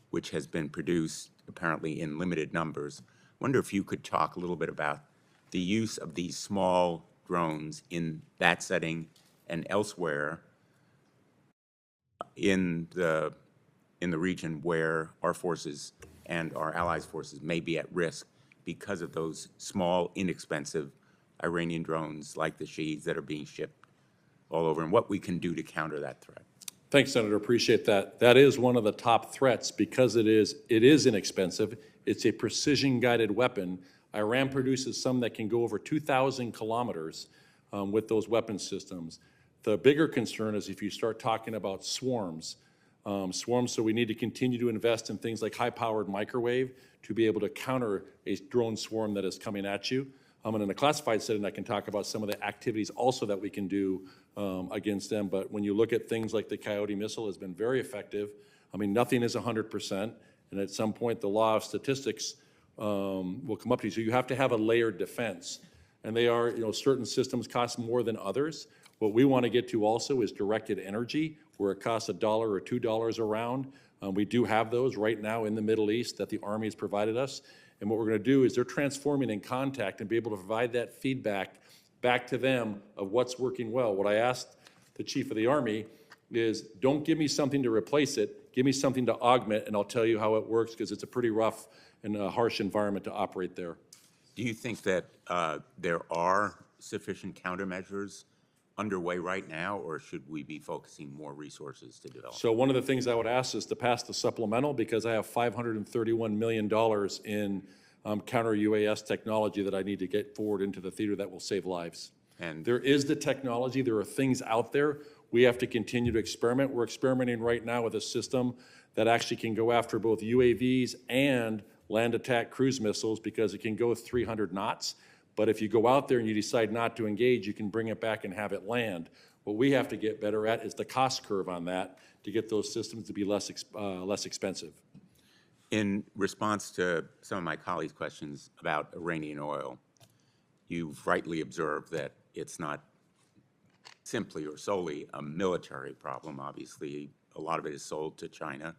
which has been produced apparently in limited numbers. I wonder if you could talk a little bit about the use of these small drones in that setting and elsewhere in the region where our forces and our allies' forces may be at risk because of those small, inexpensive Iranian drones like the Shaheds that are being shipped all over, and what we can do to counter that threat. Thanks, Senator. Appreciate that. That is one of the top threats because it is inexpensive. It's a precision-guided weapon. Iran produces some that can go over 2,000 kilometers with those weapon systems. The bigger concern is if you start talking about swarms. So we need to continue to invest in things like high-powered microwave to be able to counter a drone swarm that is coming at you. And in a classified setting, I can talk about some of the activities also that we can do against them. But when you look at things like the Coyote missile, has been very effective. I mean, nothing is 100%, and at some point, the law of statistics will come up to you. So you have to have a layered defense. And they are, certain systems cost more than others. What we want to get to also is directed energy, where it costs $1 or $2 a round. We do have those right now in the Middle East that the Army has provided us. And what we're going to do is they're transforming in contact and be able to provide that feedback back to them of what's working well. What I asked the Chief of the Army is, don't give me something to replace it, give me something to augment, and I'll tell you how it works, because it's a pretty rough and harsh environment to operate there. Do you think that there are sufficient countermeasures underway right now, or should we be focusing more resources to develop? So one of the things I would ask is to pass the supplemental, because I have $531 million in counter UAS technology that I need to get forward into the theater that will save lives. And There is the technology, there are things out there. We have to continue to experiment. We're experimenting right now with a system that actually can go after both UAVs and land attack cruise missiles, because it can go 300 knots. But if you go out there and you decide not to engage, you can bring it back and have it land. What we have to get better at is the cost curve on that to get those systems to be less expensive. in response to some of my colleagues' questions about Iranian oil, you've rightly observed that it's not simply or solely a military problem. Obviously, a lot of it is sold to China,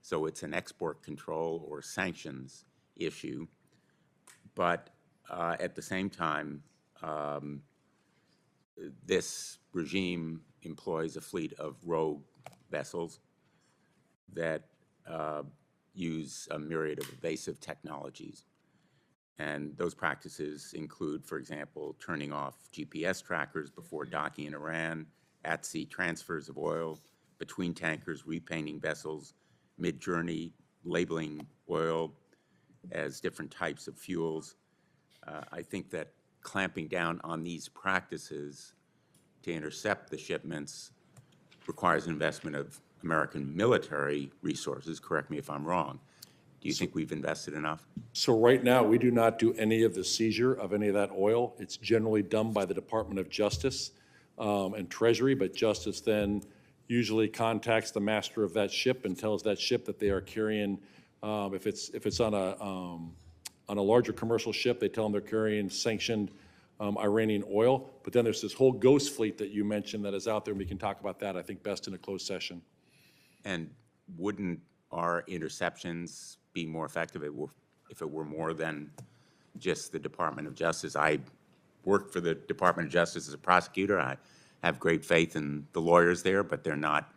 so it's an export control or sanctions issue. But at the same time, this regime employs a fleet of rogue vessels that use a myriad of evasive technologies. And those practices include, for example, turning off GPS trackers before docking in Iran, at-sea transfers of oil between tankers, repainting vessels mid-journey, labeling oil as different types of fuels. I think that clamping down on these practices to intercept the shipments requires investment of American military resources. Correct me if I'm wrong. Do you think we've invested enough? So right now, we do not do any of the seizure of any of that oil. It's generally done by the Department of Justice and Treasury, but Justice then usually contacts the master of that ship and tells that ship that they are carrying, if it's on a larger commercial ship, they tell them they're carrying sanctioned Iranian oil. But then there's this whole ghost fleet that you mentioned that is out there, and we can talk about that, I think, best in a closed session. And wouldn't our interceptions be more effective if it were more than just the Department of Justice? I work for the Department of Justice as a prosecutor. I have great faith in the lawyers there, but they're not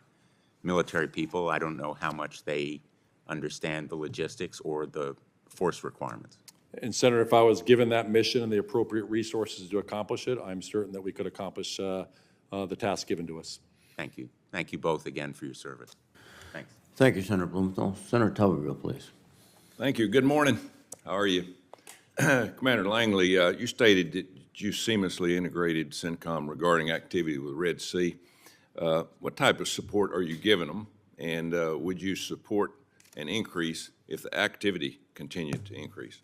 military people. I don't know how much they understand the logistics or the force requirements. And Senator, if I was given that mission and the appropriate resources to accomplish it, I'm certain that we could accomplish the task given to us. Thank you. Thank you both again for your service. Thanks. Thank you, Senator Blumenthal. Senator Tuberville, please. Thank you. Good morning. How are you? Commander Langley, you stated that you seamlessly integrated CENTCOM regarding activity with Red Sea. What type of support are you giving them? And would you support an increase if the activity continued to increase?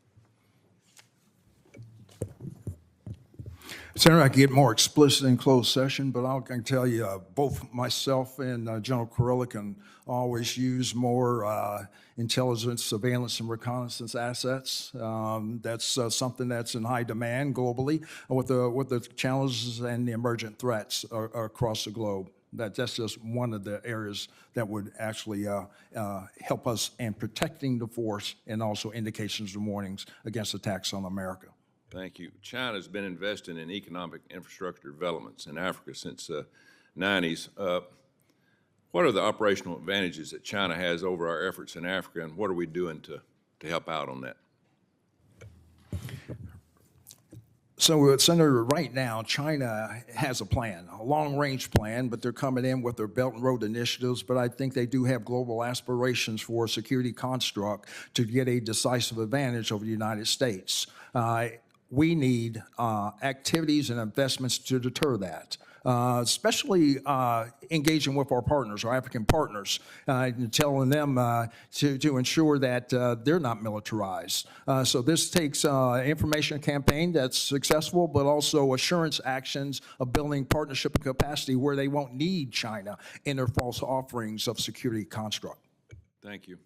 Senator, I can get more explicit in closed session, but I can tell you both myself and General Kurilla can always use more intelligence, surveillance, and reconnaissance assets. That's something that's in high demand globally with the challenges and the emergent threats across the globe. That's just one of the areas that would actually help us in protecting the force and also indications and warnings against attacks on America. Thank you. China's been investing in economic infrastructure developments in Africa since the 90s. What are the operational advantages that China has over our efforts in Africa, and what are we doing to help out on that? So, Senator, right now, China has a plan, a long-range plan, but they're coming in with their Belt and Road initiatives, but I think they do have global aspirations for a security construct to get a decisive advantage over the United States. We need activities and investments to deter that. Especially engaging with our partners, our African partners, and telling them to ensure that they're not militarized. So this takes information campaign that's successful, but also assurance actions of building partnership and capacity where they won't need China in their false offerings of security construct. Thank you.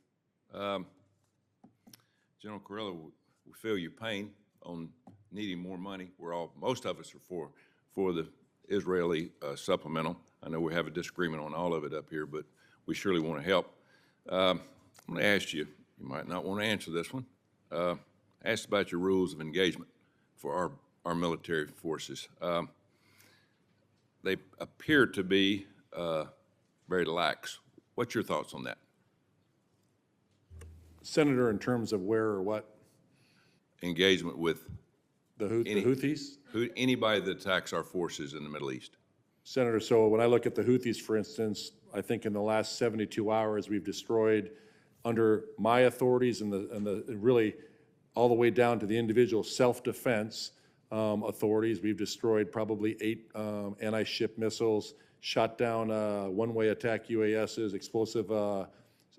General Kurilla, we feel your pain on needing more money. Most of us are for the Israeli supplemental. I know we have a disagreement on all of it up here, but we surely want to help. I'm going to ask you, you might not want to answer this one, ask about your rules of engagement for our our military forces. They appear to be very lax. What's your thoughts on that? Senator, in terms of where or what? Engagement with The Houthis? anybody that attacks our forces in the Middle East? Senator, so when I look at the Houthis, for instance, I think in the last 72 hours, we've destroyed, under my authorities and really all the way down to the individual self-defense authorities, we've destroyed probably 8 anti-ship missiles, shot down one-way attack UASs, explosive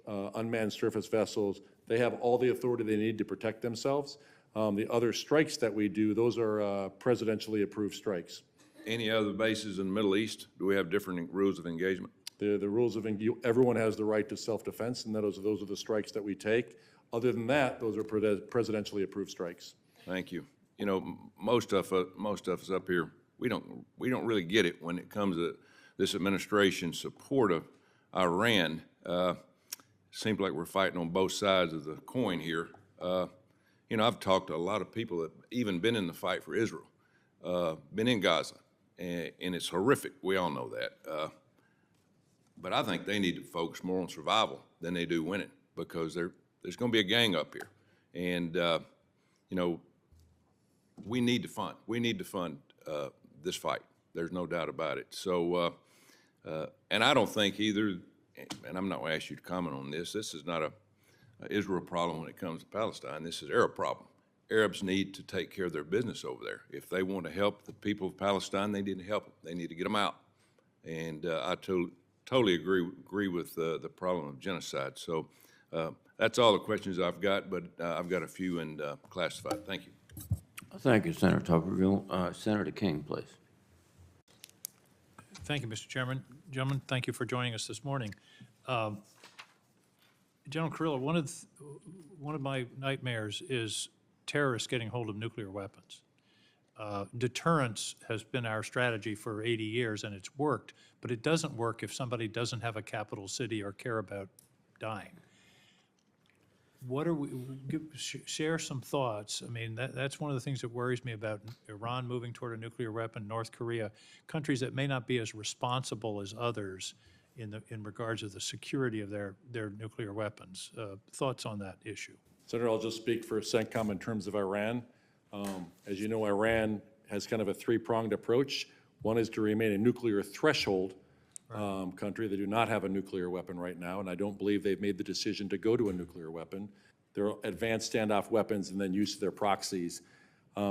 unmanned surface vessels. They have all the authority they need to protect themselves. The other strikes that we do, those are presidentially approved strikes. Any other bases in the Middle East? Do we have different rules of engagement? The rules of, everyone has the right to self-defense, and those are the strikes that we take. Other than that, those are presidentially approved strikes. Thank you. You know, most of us up here, we don't really get it when it comes to this administration's support of Iran. Seems like we're fighting on both sides of the coin here. You know, I've talked to a lot of people that even been in the fight for Israel, been in Gaza, and it's horrific. We all know that. But I think they need to focus more on survival than they do winning, because there's going to be a gang up here, and you know, we need to fund. We need to fund this fight. There's no doubt about it. So, and I don't think either. And I'm not going to ask you to comment on this. This is not a Israel problem when it comes to Palestine. This is an Arab problem. Arabs need to take care of their business over there. If they want to help the people of Palestine, they need to help them. They need to get them out. And I totally agree with the problem of genocide. So that's all the questions I've got, but I've got a few in classified. Thank you. Thank you, Senator Tuberville. Senator King, please. Thank you, Mr. Chairman. Gentlemen, thank you for joining us this morning. General Kurilla, one of my nightmares is terrorists getting hold of nuclear weapons. Deterrence has been our strategy for 80 years, and it's worked, but it doesn't work if somebody doesn't have a capital city or care about dying. What are we, share some thoughts. I mean, that's one of the things that worries me about Iran moving toward a nuclear weapon, North Korea, countries that may not be as responsible as others in regards to the security of their nuclear weapons. Thoughts on that issue? Senator, I'll just speak for CENTCOM in terms of Iran. As you know, Iran has kind of a three-pronged approach. One is to remain a nuclear threshold country. They do not have a nuclear weapon right now, and I don't believe they've made the decision to go to a nuclear weapon. Their advanced standoff weapons and then use of their proxies.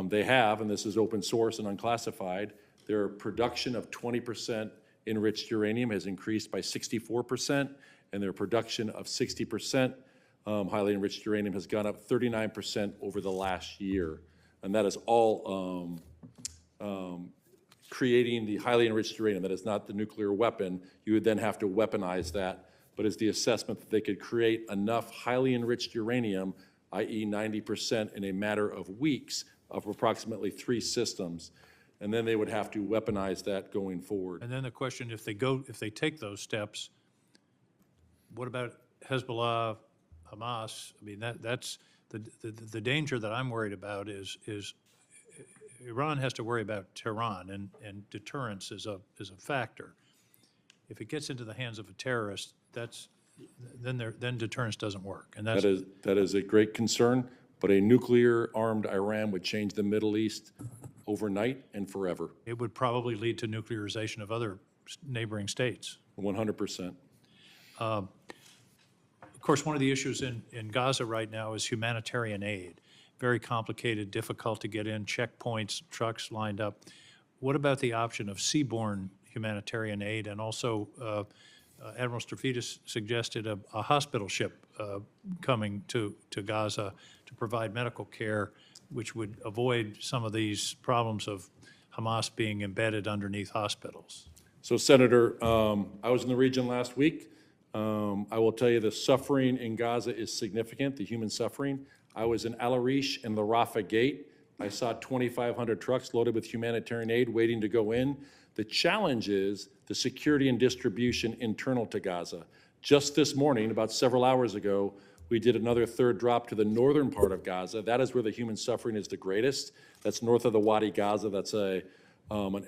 They have, and this is open source and unclassified, their production of 20% enriched uranium has increased by 64%, and their production of 60% highly enriched uranium has gone up 39% over the last year. And that is all creating the highly enriched uranium. That is not the nuclear weapon. You would then have to weaponize that, but it's the assessment that they could create enough highly enriched uranium, i.e. 90% in a matter of weeks of approximately 3 systems. And then they would have to weaponize that going forward. And then the question, if they take those steps, what about Hezbollah, Hamas? I mean, that's the danger that I'm worried about is Iran has to worry about Tehran, and deterrence is a factor. If it gets into the hands of a terrorist, then deterrence doesn't work. And that is a great concern, but a nuclear-armed Iran would change the Middle East overnight and forever. It would probably lead to nuclearization of other neighboring states. 100%. Of course, one of the issues in Gaza right now is humanitarian aid. Very complicated, difficult to get in, checkpoints, trucks lined up. What about the option of seaborne humanitarian aid? And also, Admiral Stavridis suggested a hospital ship coming to Gaza to provide medical care, which would avoid some of these problems of Hamas being embedded underneath hospitals. So, Senator, I was in the region last week. I will tell you the suffering in Gaza is significant, the human suffering. I was in Al Arish and the Rafah Gate. I saw 2,500 trucks loaded with humanitarian aid waiting to go in. The challenge is the security and distribution internal to Gaza. Just this morning, about several hours ago, We did another third drop to the northern part of Gaza. That is where the human suffering is the greatest. That's north of the Wadi Gaza. That's an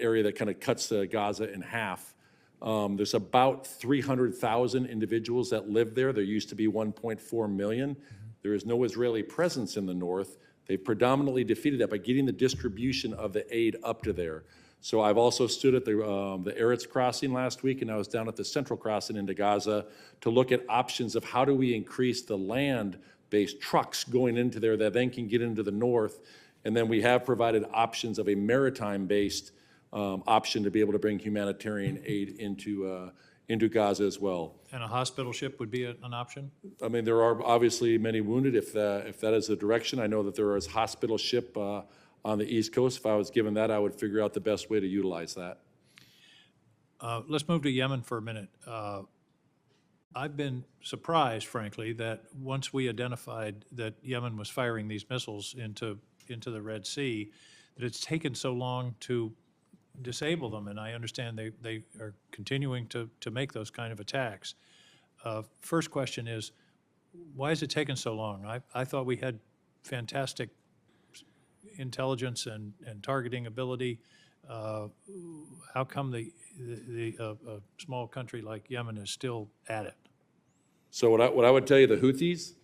area that kind of cuts Gaza in half. There's about 300,000 individuals that live there. There used to be 1.4 million. There is no Israeli presence in the north. They've predominantly defeated that by getting the distribution of the aid up to there. So I've also stood at the Eretz crossing last week, and I was down at the central crossing into Gaza to look at options of how do we increase the land-based trucks going into there that then can get into the north. And then we have provided options of a maritime-based option to be able to bring humanitarian aid into Gaza as well. And a hospital ship would be an option? I mean, there are obviously many wounded if that is the direction. I know that there is hospital ship on the East Coast. If I was given that, I would figure out the best way to utilize that. Let's move to Yemen for a minute. I've been surprised, frankly, that once we identified that Yemen was firing these missiles into the Red Sea, that it's taken so long to disable them, and I understand they are continuing to make those kind of attacks. First question is, why has it taken so long? I thought we had fantastic intelligence and targeting ability. How come a small country like Yemen is still at it? So what I would tell you, the Houthis,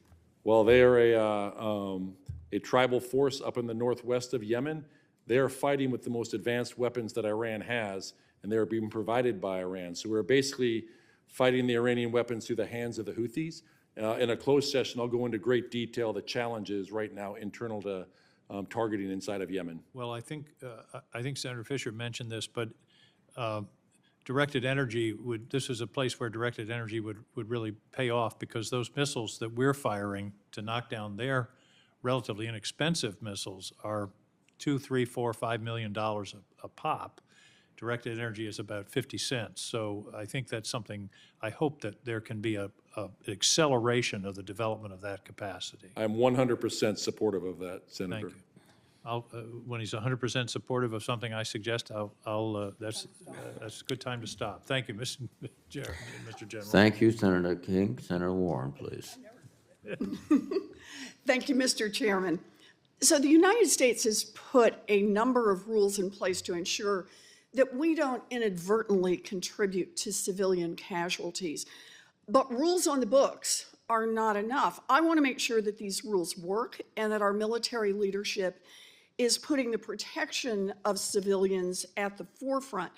while they are a tribal force up in the northwest of Yemen, they are fighting with the most advanced weapons that Iran has, and they are being provided by Iran. So we're basically fighting the Iranian weapons through the hands of the Houthis. In a closed session, I'll go into great detail the challenges right now internal to targeting inside of Yemen. Well, I think Senator Fisher mentioned this, but directed energy this is a place where directed energy would really pay off, because those missiles that we're firing to knock down their relatively inexpensive missiles are $2, $3, $4, $5 million a pop. Directed energy is about 50 cents. So I think that's something, I hope that there can be an acceleration of the development of that capacity. I'm 100% supportive of that, Senator. Thank you. When he's 100% supportive of something I suggest, that's a good time to stop. Thank you, Mr. General. Thank you, Senator King. Senator Warren, please. Thank you, Mr. Chairman. So the United States has put a number of rules in place to ensure that we don't inadvertently contribute to civilian casualties. But rules on the books are not enough. I want to make sure that these rules work and that our military leadership is putting the protection of civilians at the forefront.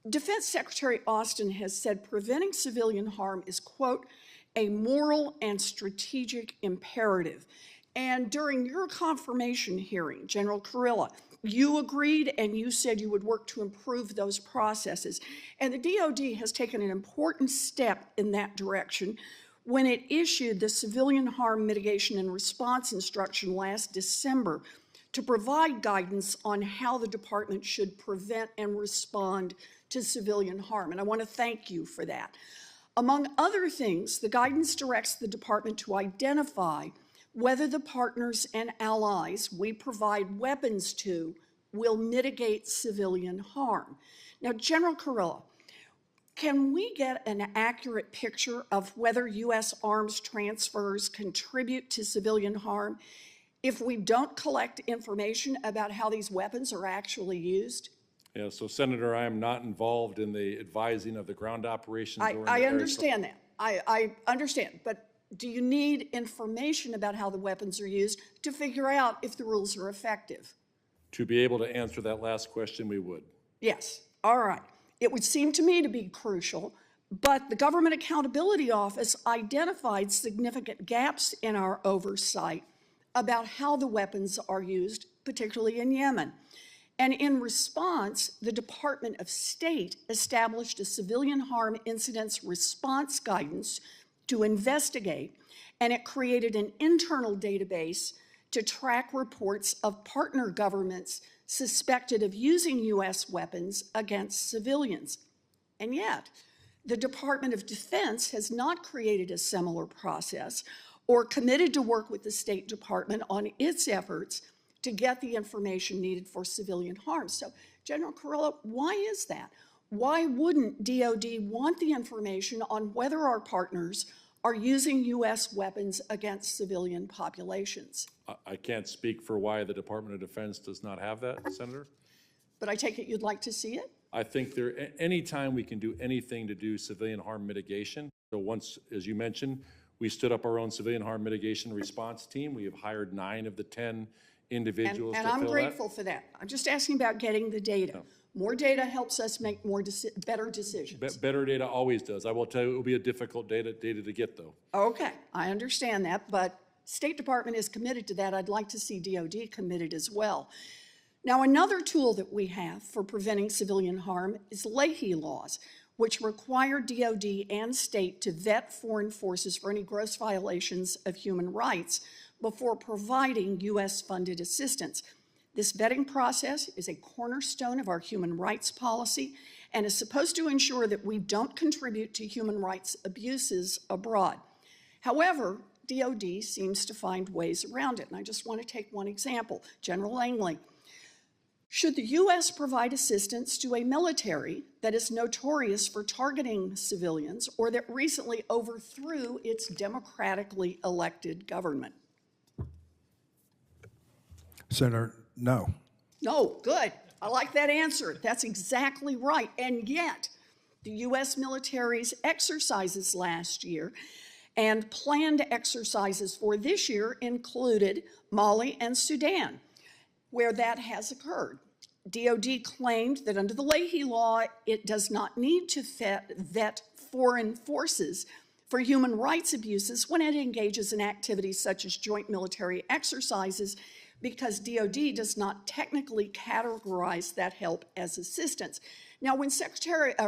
Defense Secretary Austin has said preventing civilian harm is, quote, a moral and strategic imperative. And during your confirmation hearing, General Kurilla, you agreed and you said you would work to improve those processes. And the DoD has taken an important step in that direction when it issued the Civilian Harm Mitigation and Response Instruction last December to provide guidance on how the department should prevent and respond to civilian harm. And I want to thank you for that. Among other things, the guidance directs the department to identify whether the partners and allies we provide weapons to will mitigate civilian harm. Now, General Kurilla, can we get an accurate picture of whether U.S. arms transfers contribute to civilian harm if we don't collect information about how these weapons are actually used? Yeah, so Senator, I am not involved in the advising of the ground operations. I understand that. I understand, but do you need information about how the weapons are used to figure out if the rules are effective? To be able to answer that last question, we would. Yes, all right. It would seem to me to be crucial, but the Government Accountability Office identified significant gaps in our oversight about how the weapons are used, particularly in Yemen. And in response, the Department of State established a civilian harm incidents response guidance to investigate, and it created an internal database to track reports of partner governments suspected of using U.S. weapons against civilians. And yet, the Department of Defense has not created a similar process or committed to work with the State Department on its efforts to get the information needed for civilian harm. So, General Kurilla, why is that? Why wouldn't DoD want the information on whether our partners are using U.S. weapons against civilian populations. I can't speak for why the Department of Defense does not have that, Senator. But I take it you'd like to see it? I think anytime we can do anything to do civilian harm mitigation. So once, as you mentioned, we stood up our own civilian harm mitigation response team. We have hired 9 of the 10 individuals And to I'm fill that. grateful for that. I'm just asking about getting the data. More data helps us make better decisions. Better data always does. I will tell you, it will be a difficult data to get, though. Okay, I understand that, but State Department is committed to that. I'd like to see DOD committed as well. Now, another tool that we have for preventing civilian harm is Leahy laws, which require DOD and state to vet foreign forces for any gross violations of human rights before providing U.S.-funded assistance. This vetting process is a cornerstone of our human rights policy and is supposed to ensure that we don't contribute to human rights abuses abroad. However, DOD seems to find ways around it, and I just want to take one example. General Langley, should the U.S. provide assistance to a military that is notorious for targeting civilians or that recently overthrew its democratically elected government? Senator, no. No, good. I like that answer. That's exactly right. And yet, the U.S. military's exercises last year and planned exercises for this year included Mali and Sudan, where that has occurred. DOD claimed that under the Leahy law, it does not need to vet foreign forces for human rights abuses when it engages in activities such as joint military exercises, because DOD does not technically categorize that help as assistance. Now, when Senator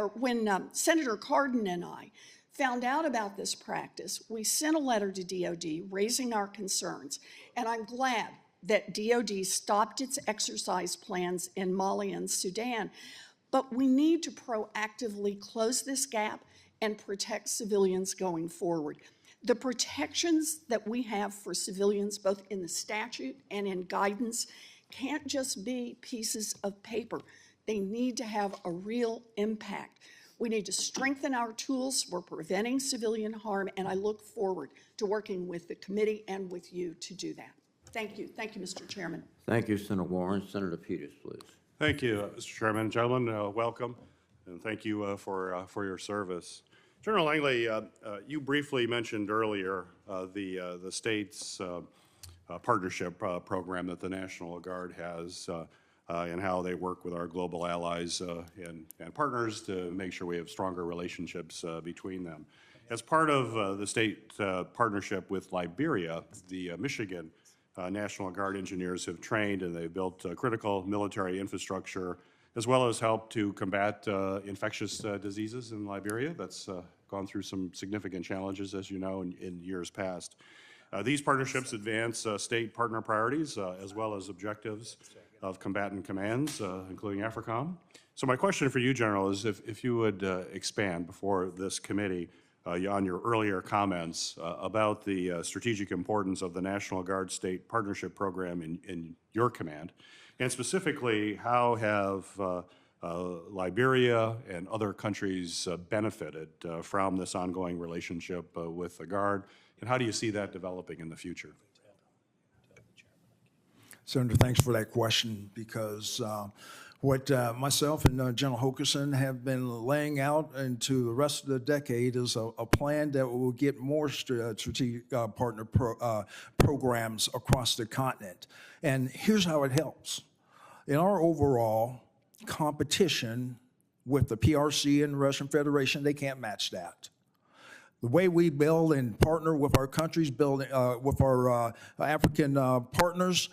Cardin and I found out about this practice, we sent a letter to DOD raising our concerns, and I'm glad that DOD stopped its exercise plans in Mali and Sudan. But we need to proactively close this gap and protect civilians going forward. The protections that we have for civilians, both in the statute and in guidance, can't just be pieces of paper. They need to have a real impact. We need to strengthen our tools for preventing civilian harm, and I look forward to working with the committee and with you to do that. Thank you. Thank you, Mr. Chairman. Thank you, Senator Warren. Senator Peters, please. Thank you, Mr. Chairman. Gentlemen, welcome, and thank you for your service. General Langley, you briefly mentioned earlier the state's partnership program that the National Guard has and how they work with our global allies and partners to make sure we have stronger relationships between them. As part of the state partnership with Liberia, the Michigan National Guard engineers have trained and they've built critical military infrastructure, as well as helped to combat infectious diseases in Liberia. That's gone through some significant challenges, as you know, in years past. These partnerships advance state partner priorities as well as objectives of combatant commands, including AFRICOM. So my question for you, General, is if you would expand before this committee on your earlier comments about the strategic importance of the National Guard State Partnership Program in your command, and specifically, how have Liberia and other countries benefited from this ongoing relationship with the Guard, and how do you see that developing in the future? Senator, thanks for that question, because what myself and General Hokerson have been laying out into the rest of the decade is a plan that will get more strategic partner programs across the continent. And here's how it helps. In our overall competition with the PRC and the Russian Federation, they can't match that. The way we build and partner with our countries, with our African partners,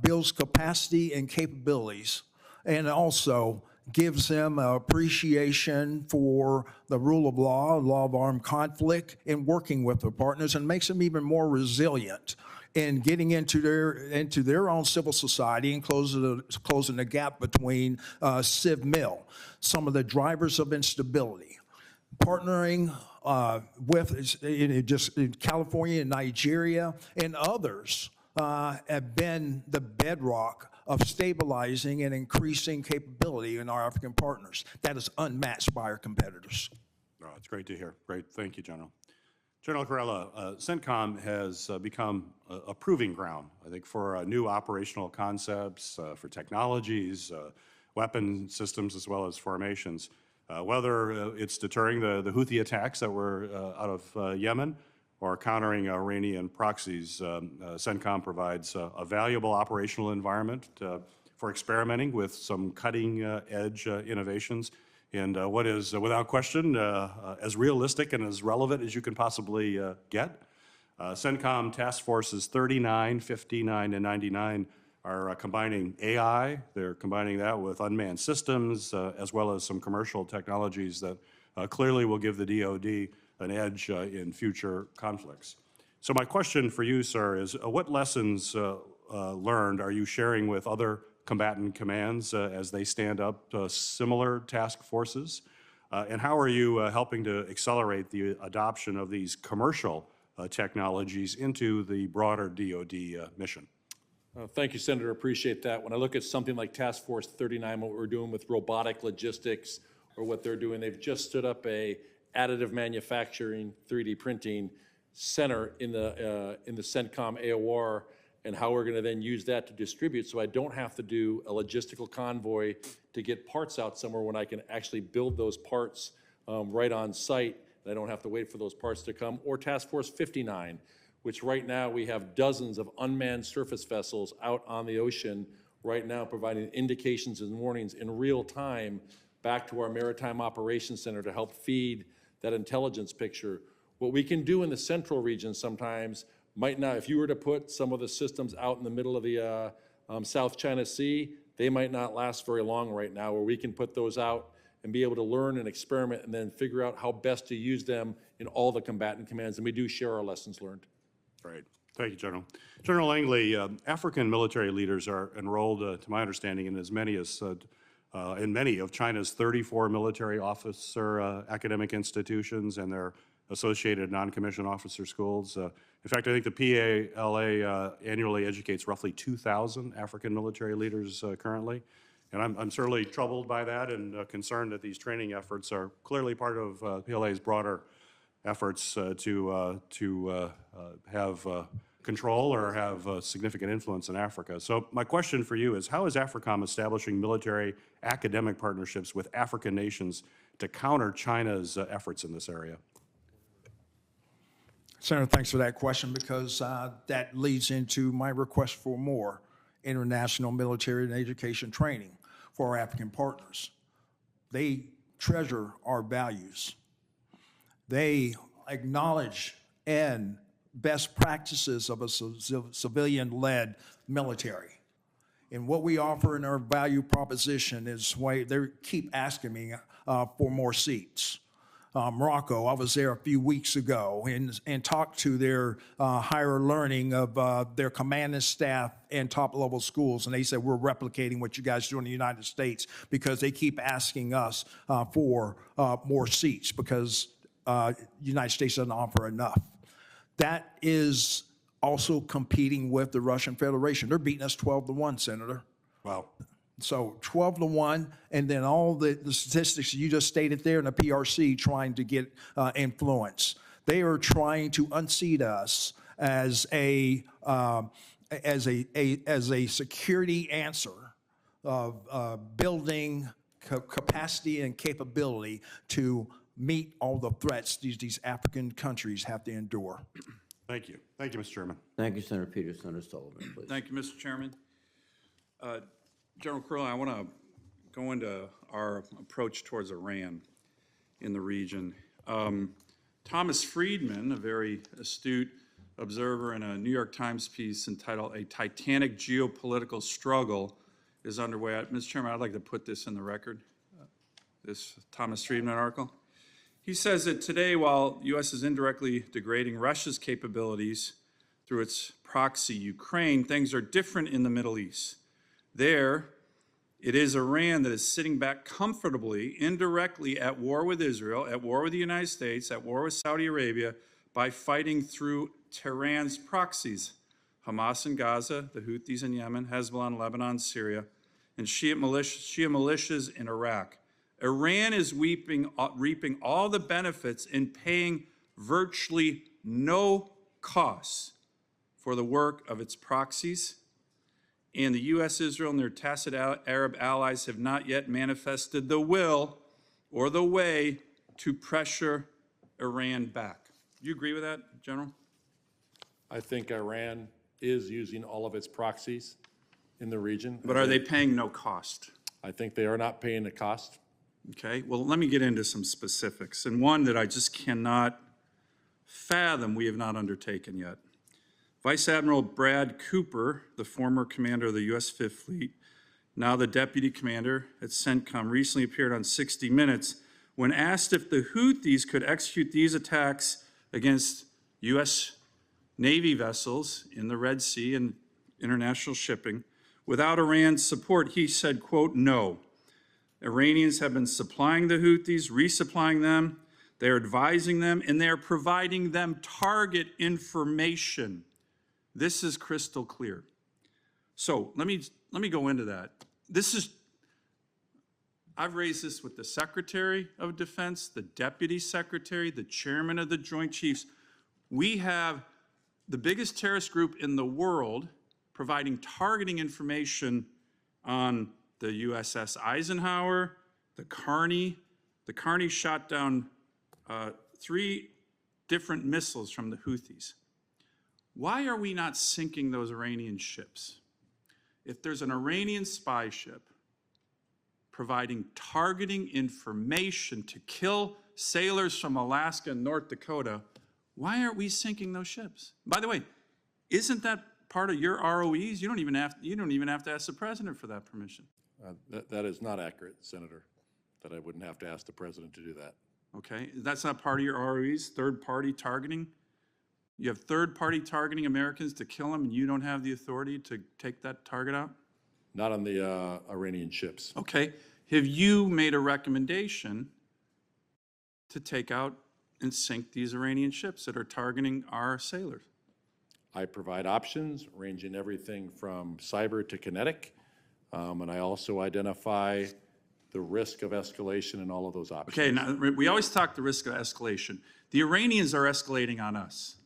builds capacity and capabilities, and also gives them appreciation for the rule of law of armed conflict, in working with their partners, and makes them even more resilient in getting into their own civil society and closing the gap between civ-mil, some of the drivers of instability. Partnering with just in California and Nigeria and others have been the bedrock of stabilizing and increasing capability in our African partners. That is unmatched by our competitors. Oh, it's great to hear. Great. Thank you, General. General Kurilla, CENTCOM has become a proving ground, I think, for new operational concepts, for technologies, weapon systems, as well as formations. Whether it's deterring the Houthi attacks that were out of Yemen or countering Iranian proxies, CENTCOM provides a valuable operational environment for experimenting with some cutting-edge innovations and what is, without question, as realistic and as relevant as you can possibly get. CENTCOM Task Forces 39, 59, and 99 are combining AI. They're combining that with unmanned systems, as well as some commercial technologies that clearly will give the DoD an edge in future conflicts. So my question for you, sir, is what lessons learned are you sharing with other combatant commands as they stand up similar task forces? And how are you helping to accelerate the adoption of these commercial technologies into the broader DoD mission? Thank you, Senator. Appreciate that. When I look at something like Task Force 39, what we're doing with robotic logistics, or what they're doing, they've just stood up a additive manufacturing 3D printing center in the CENTCOM AOR, and how we're going to then use that to distribute, so I don't have to do a logistical convoy to get parts out somewhere when I can actually build those parts right on site, and I don't have to wait for those parts to come. Or Task Force 59, which right now we have dozens of unmanned surface vessels out on the ocean right now, providing indications and warnings in real time back to our Maritime Operations Center to help feed that intelligence picture. What we can do in the central region sometimes might not, if you were to put some of the systems out in the middle of the South China Sea, they might not last very long right now, where we can put those out and be able to learn and experiment and then figure out how best to use them in all the combatant commands, and we do share our lessons learned. Great. Thank you, General. General Langley, African military leaders are enrolled, to my understanding, in as many as in many of China's 34 military officer academic institutions and their associated non-commissioned officer schools. In fact, I think the PALA annually educates roughly 2,000 African military leaders currently. And I'm certainly troubled by that and concerned that these training efforts are clearly part of PLA's broader efforts to have control or have significant influence in Africa. So my question for you is, how is AFRICOM establishing military academic partnerships with African nations to counter China's efforts in this area? Senator, thanks for that question, because that leads into my request for more international military and education training for our African partners. They treasure our values. They acknowledge and best practices of a civilian-led military. And what we offer in our value proposition is why they keep asking me for more seats. Morocco, I was there a few weeks ago and talked to their higher learning of their command and staff and top-level schools, and they said, we're replicating what you guys do in the United States, because they keep asking us for more seats, because the United States doesn't offer enough. That is also competing with the Russian Federation. They're beating us 12-1, Senator. Wow. So 12-1, and then all the statistics you just stated there in the PRC trying to get influence. They are trying to unseat us as a security answer of building capacity and capability to meet all the threats these African countries have to endure. Thank you. Thank you, Mr. Chairman. Thank you, Senator Peters. Senator Sullivan, please. Thank you, Mr. Chairman. General Kurilla, I want to go into our approach towards Iran in the region. Thomas Friedman, a very astute observer, in a New York Times piece entitled "A Titanic Geopolitical Struggle" is underway. Mr. Chairman, I'd like to put this in the record, this Thomas Friedman article. He says that today, while the U.S. is indirectly degrading Russia's capabilities through its proxy Ukraine, things are different in the Middle East. There, it is Iran that is sitting back comfortably, indirectly at war with Israel, at war with the United States, at war with Saudi Arabia, by fighting through Tehran's proxies, Hamas in Gaza, the Houthis in Yemen, Hezbollah in Lebanon, Syria, and Shia militias in Iraq. Iran is reaping all the benefits in paying virtually no costs for the work of its proxies, and the U.S., Israel, and their tacit Arab allies have not yet manifested the will or the way to pressure Iran back. Do you agree with that, General? I think Iran is using all of its proxies in the region. But are they paying no cost? I think they are not paying the cost. Okay, well, let me get into some specifics, and one that I just cannot fathom we have not undertaken yet. Vice Admiral Brad Cooper, the former commander of the U.S. Fifth Fleet, now the deputy commander at CENTCOM, recently appeared on 60 Minutes when asked if the Houthis could execute these attacks against U.S. Navy vessels in the Red Sea and international shipping without Iran's support. He said, quote, no. Iranians have been supplying the Houthis, resupplying them, they're advising them, and they're providing them target information. This is crystal clear. So let me go into that. I've raised this with the Secretary of Defense, the Deputy Secretary, the Chairman of the Joint Chiefs. We have the biggest terrorist group in the world providing targeting information on the USS Eisenhower, the Carney. The Carney shot down 3 different missiles from the Houthis. Why are we not sinking those Iranian ships? If there's an Iranian spy ship providing targeting information to kill sailors from Alaska and North Dakota, why aren't we sinking those ships? By the way, isn't that part of your ROEs? You don't even have to ask the president for that permission. That is not accurate, Senator, that I wouldn't have to ask the president to do that. Okay, that's not part of your ROEs, third-party targeting? You have third-party targeting Americans to kill them, and you don't have the authority to take that target out? Not on the Iranian ships. Okay, have you made a recommendation to take out and sink these Iranian ships that are targeting our sailors? I provide options ranging everything from cyber to kinetic, and I also identify the risk of escalation in all of those options. Okay, now, we always talk the risk of escalation. The Iranians are escalating on us.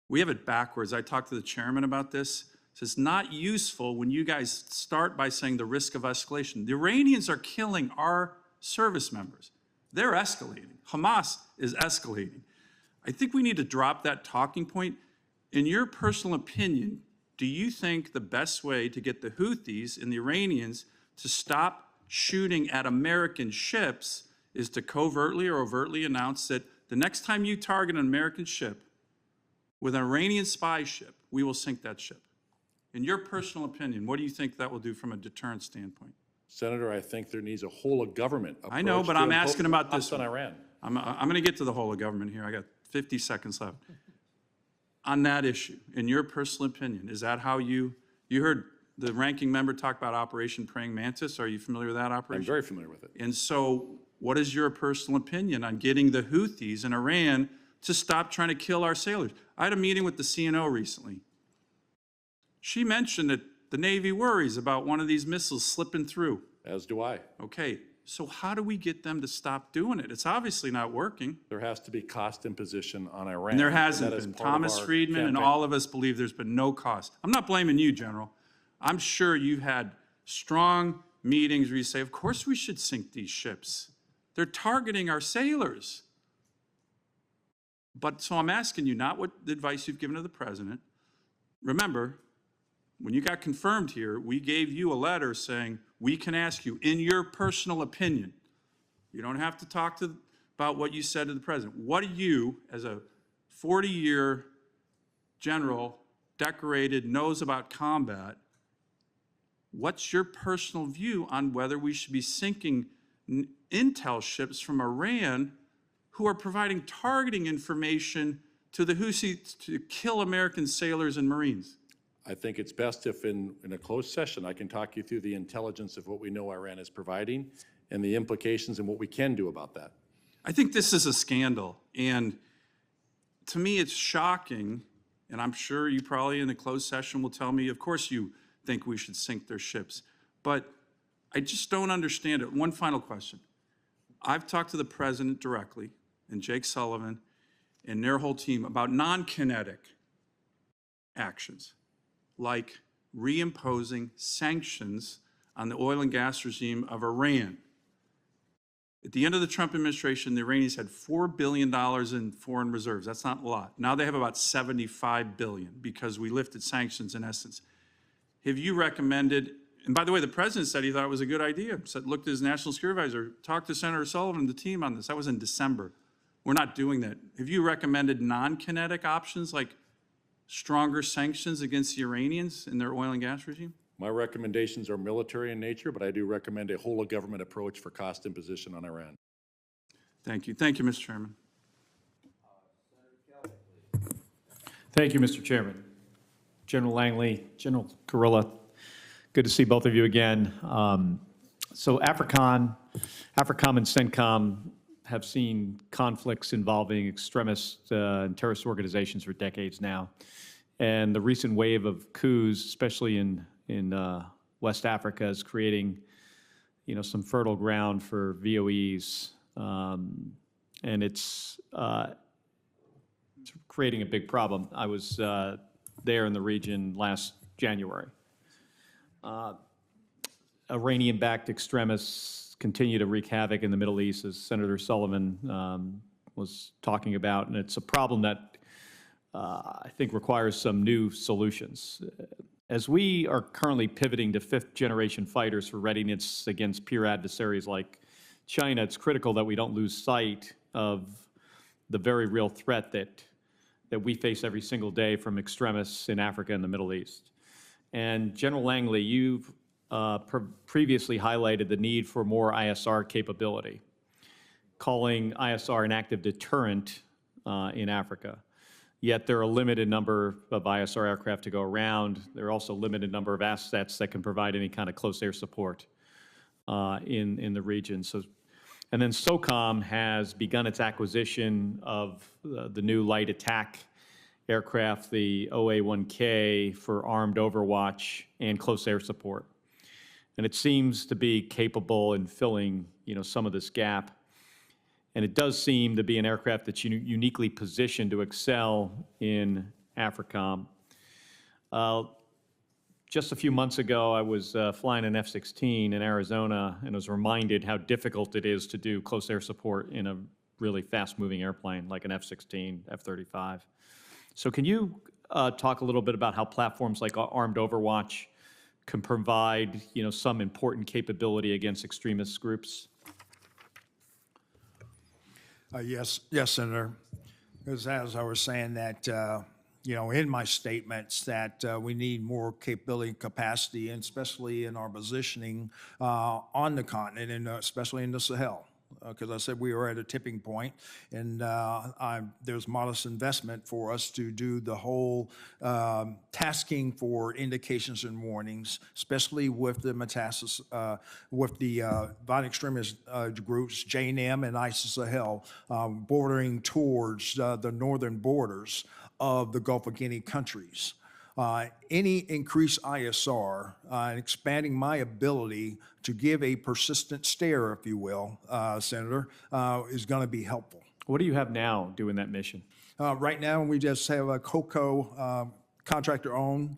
We have it backwards. I talked to the chairman about this. It's not useful when you guys start by saying the risk of escalation. The Iranians are killing our service members. They're escalating. Hamas is escalating. I think we need to drop that talking point. In your personal opinion, do you think the best way to get the Houthis and the Iranians to stop shooting at American ships is to covertly or overtly announce that the next time you target an American ship with an Iranian spy ship, we will sink that ship? In your personal opinion, what do you think that will do from a deterrence standpoint? Senator, I think there needs a whole of government approach. I know, but I'm asking about this on one. Iran. I'm going to get to the whole of government here. I got 50 seconds left. On that issue, in your personal opinion, is that how you heard the ranking member talk about Operation Praying Mantis? Are you familiar with that operation? I'm very familiar with it. And so what is your personal opinion on getting the Houthis in Iran to stop trying to kill our sailors? I had a meeting with the CNO recently. She mentioned that the Navy worries about one of these missiles slipping through. As do I. Okay, so how do we get them to stop doing it? It's obviously not working. There has to be cost imposition on Iran. And there hasn't That is been. part of Thomas our Friedman and campaign. all of us believe there's been no cost. I'm not blaming you, General. I'm sure you've had strong meetings where you say, of course we should sink these ships. They're targeting our sailors. But so I'm asking you, not what the advice you've given to the president. Remember, when you got confirmed here, we gave you a letter saying, we can ask you, in your personal opinion, you don't have to talk about what you said to the president. What do you, as a 40-year general, decorated, knows about combat, what's your personal view on whether we should be sinking intel ships from Iran who are providing targeting information to the Houthis to kill American sailors and Marines? I think it's best if in a closed session, I can talk you through the intelligence of what we know Iran is providing and the implications and what we can do about that. I think this is a scandal. And to me, it's shocking. And I'm sure you probably in the closed session will tell me, of course you think we should sink their ships. But I just don't understand it. One final question. I've talked to the president directly and Jake Sullivan, and their whole team about non-kinetic actions, like reimposing sanctions on the oil and gas regime of Iran. At the end of the Trump administration, the Iranians had $4 billion in foreign reserves. That's not a lot. Now they have about $75 billion because we lifted sanctions in essence. Have you recommended, and by the way, the president said he thought it was a good idea, said, looked at his national security advisor, talked to Senator Sullivan and the team on this. That was in December. We're not doing that. Have you recommended non-kinetic options like stronger sanctions against the Iranians in their oil and gas regime? My recommendations are military in nature, but I do recommend a whole-of-government approach for cost imposition on Iran. Thank you. Thank you, Mr. Chairman. Thank you, Mr. Chairman. General Langley, General Kurilla, good to see both of you again. So AFRICOM and CENTCOM have seen conflicts involving extremist and terrorist organizations for decades now. And the recent wave of coups, especially in West Africa, is creating, some fertile ground for VOEs, and it's creating a big problem. I was there in the region last January. Iranian-backed extremists continue to wreak havoc in the Middle East, as Senator Sullivan was talking about, and it's a problem that I think requires some new solutions. As we are currently pivoting to fifth-generation fighters for readiness against peer adversaries like China, it's critical that we don't lose sight of the very real threat that we face every single day from extremists in Africa and the Middle East. And General Langley, you've previously highlighted the need for more ISR capability, calling ISR an active deterrent in Africa. Yet there are a limited number of ISR aircraft to go around. There are also a limited number of assets that can provide any kind of close air support in the region. And then SOCOM has begun its acquisition of the new light attack aircraft, the OA-1K, for armed overwatch and close air support. And it seems to be capable in filling, some of this gap. And it does seem to be an aircraft that's uniquely positioned to excel in AFRICOM. Just a few months ago, I was flying an F-16 in Arizona and was reminded how difficult it is to do close air support in a really fast-moving airplane like an F-16, F-35. So can you talk a little bit about how platforms like Armed Overwatch can provide, some important capability against extremist groups? Yes, Senator. Because as I was saying that, in my statements that we need more capability and capacity, and especially in our positioning on the continent, and especially in the Sahel. Because I said we are at a tipping point, and there's modest investment for us to do the whole tasking for indications and warnings, especially with the metastasis, with the violent extremist groups, JNM and ISIS-Sahel, bordering towards the northern borders of the Gulf of Guinea countries. Any increased ISR and expanding my ability to give a persistent stare, if you will, Senator, is going to be helpful. What do you have now doing that mission? Right now, we just have a COCO, contractor-owned,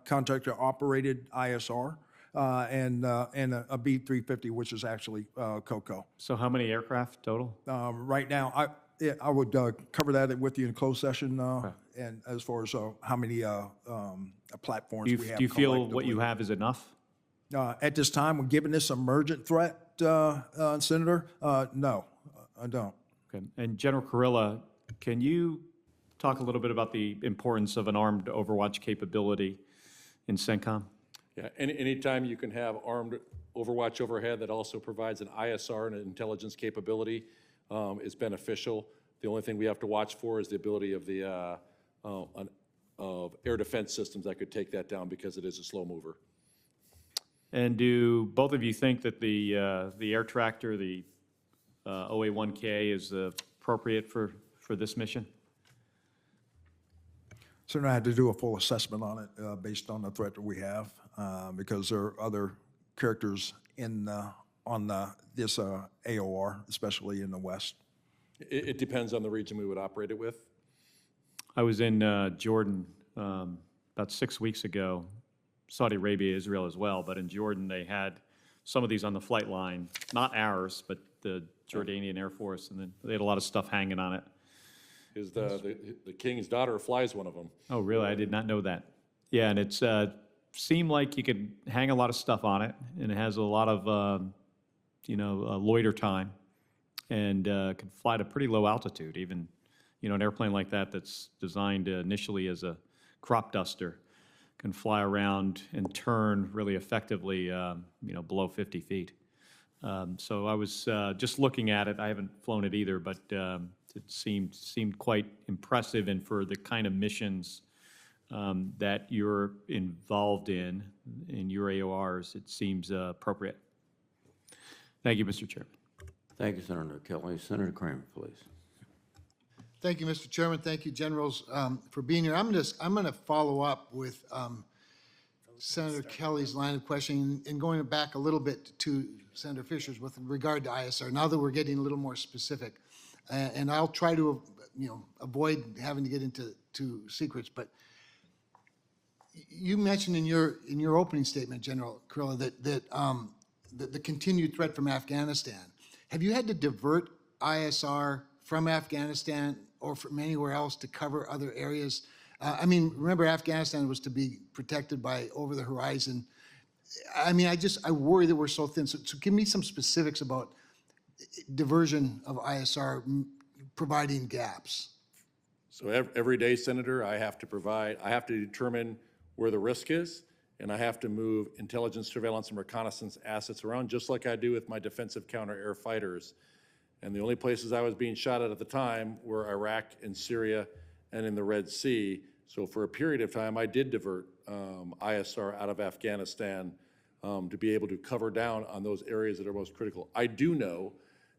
contractor-operated ISR, and a B-350, which is actually COCO. So how many aircraft total? Right now, I would cover that with you in closed session, and as far as how many platforms we have. Do you feel what you have is enough? At this time, given this emergent threat, Senator, no, I don't. Okay. And General Kurilla, can you talk a little bit about the importance of an armed overwatch capability in CENTCOM? Yeah, anytime you can have armed overwatch overhead that also provides an ISR and an intelligence capability is beneficial. The only thing we have to watch for is the ability of the of air defense systems that could take that down because it is a slow mover. And do both of you think that the air tractor, the OA-1K, is appropriate for this mission? Certainly, I had to do a full assessment on it based on the threat that we have, because there are other characters in on this AOR, especially in the West. It depends on the region we would operate it with. I was in Jordan about 6 weeks ago, Saudi Arabia, Israel as well, but in Jordan, they had some of these on the flight line, not ours, but the Jordanian Air Force, and then they had a lot of stuff hanging on it. Is the king's daughter flies one of them. Oh, really? I did not know that. Yeah, and it's seemed like you could hang a lot of stuff on it, and it has a lot of, loiter time, and can fly at a pretty low altitude. Even, an airplane like that that's designed initially as a crop duster can fly around and turn really effectively, below 50 feet. So I was just looking at it. I haven't flown it either, but it seemed quite impressive, and for the kind of missions that you're involved in your AORs, it seems appropriate. Thank you, Mr. Chairman. Thank you, Senator Kelly. Senator Kramer, please. Thank you, Mr. Chairman. Thank you, Generals, for being here. I'm going to follow up with Senator Kelly's line of questioning and going back a little bit to Senator Fisher's with regard to ISR. Now that we're getting a little more specific, and I'll try to avoid having to get into secrets, but you mentioned in your opening statement, General Kurilla, that the continued threat from Afghanistan. Have you had to divert ISR from Afghanistan or from anywhere else to cover other areas? Remember, Afghanistan was to be protected by over the horizon. I worry that we're so thin. So give me some specifics about diversion of ISR providing gaps. So every day, Senator, I have to determine where the risk is, and I have to move intelligence, surveillance, and reconnaissance assets around, just like I do with my defensive counter-air fighters. And the only places I was being shot at the time were Iraq and Syria and in the Red Sea. So for a period of time, I did divert ISR out of Afghanistan to be able to cover down on those areas that are most critical. I do know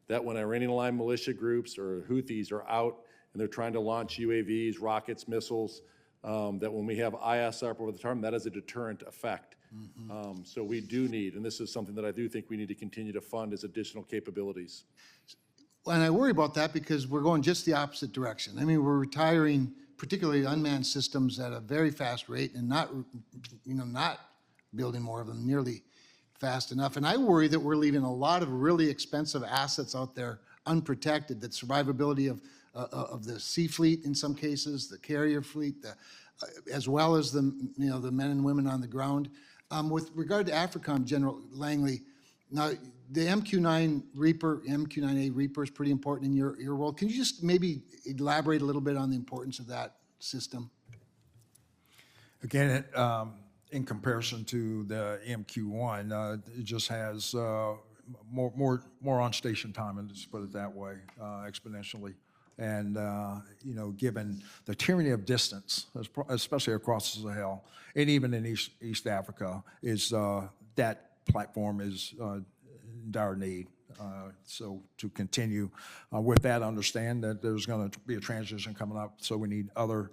that when Iranian-aligned militia groups or Houthis are out and they're trying to launch UAVs, rockets, missiles, that when we have ISR over the time, that has a deterrent effect. So we do need, and this is something that I do think we need to continue to fund as additional capabilities. And I worry about that because we're going just the opposite direction. We're retiring particularly unmanned systems at a very fast rate and not building more of them nearly fast enough. And I worry that we're leaving a lot of really expensive assets out there unprotected, that survivability of the sea fleet in some cases, the carrier fleet, as well as the men and women on the ground. With regard to AFRICOM, General Langley, now the MQ-9 Reaper, MQ-9A Reaper is pretty important in your world. Can you just maybe elaborate a little bit on the importance of that system? Again, in comparison to the MQ-1, it just has more on-station time, and just put it that way, exponentially. And, given the tyranny of distance, especially across the Sahel, and even in East Africa, is that platform is in dire need. So to continue with that, understand that there's going to be a transition coming up, so we need other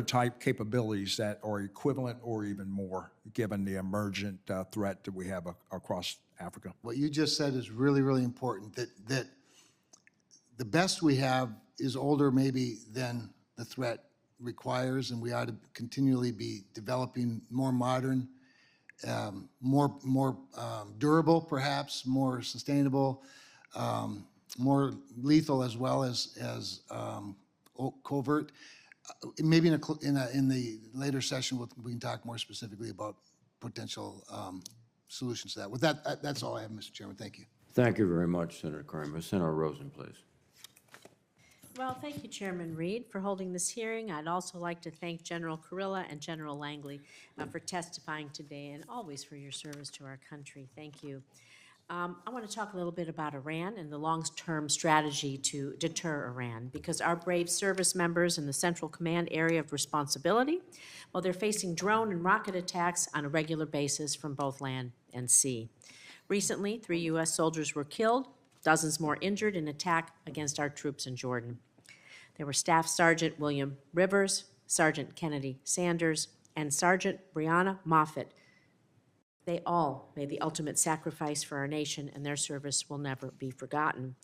type capabilities that are equivalent or even more, given the emergent threat that we have across Africa. What you just said is really, really important, that the best we have is older maybe than the threat requires, and we ought to continually be developing more modern, more durable, perhaps, more sustainable, more lethal as well as covert. Maybe in the later session, we can talk more specifically about potential solutions to that. With that, that's all I have, Mr. Chairman. Thank you. Thank you very much, Senator Kramer. Senator Rosen, please. Well, thank you, Chairman Reed, for holding this hearing. I'd also like to thank General Kurilla and General Langley for testifying today, and always for your service to our country. Thank you. I want to talk a little bit about Iran and the long-term strategy to deter Iran, because our brave service members in the Central Command area of responsibility, well, they're facing drone and rocket attacks on a regular basis from both land and sea. Recently, 3 U.S. soldiers were killed, dozens more injured in attack against our troops in Jordan. There were Staff Sergeant William Rivers, Sergeant Kennedy Sanders, and Sergeant Brianna Moffitt. They all made the ultimate sacrifice for our nation, and their service will never be forgotten.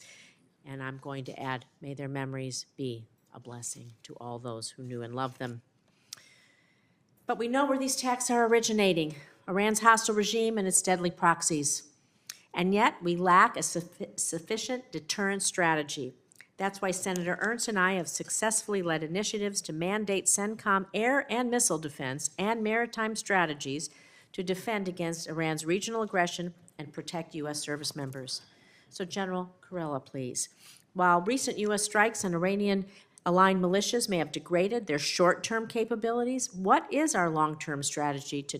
And I'm going to add, may their memories be a blessing to all those who knew and loved them. But we know where these attacks are originating, Iran's hostile regime and its deadly proxies. And yet, we lack a sufficient deterrence strategy. That's why Senator Ernst and I have successfully led initiatives to mandate CENTCOM air and missile defense and maritime strategies to defend against Iran's regional aggression and protect U.S. service members. So, General Kurilla, please. While recent U.S. strikes on Iranian-aligned militias may have degraded their short-term capabilities, what is our long-term strategy to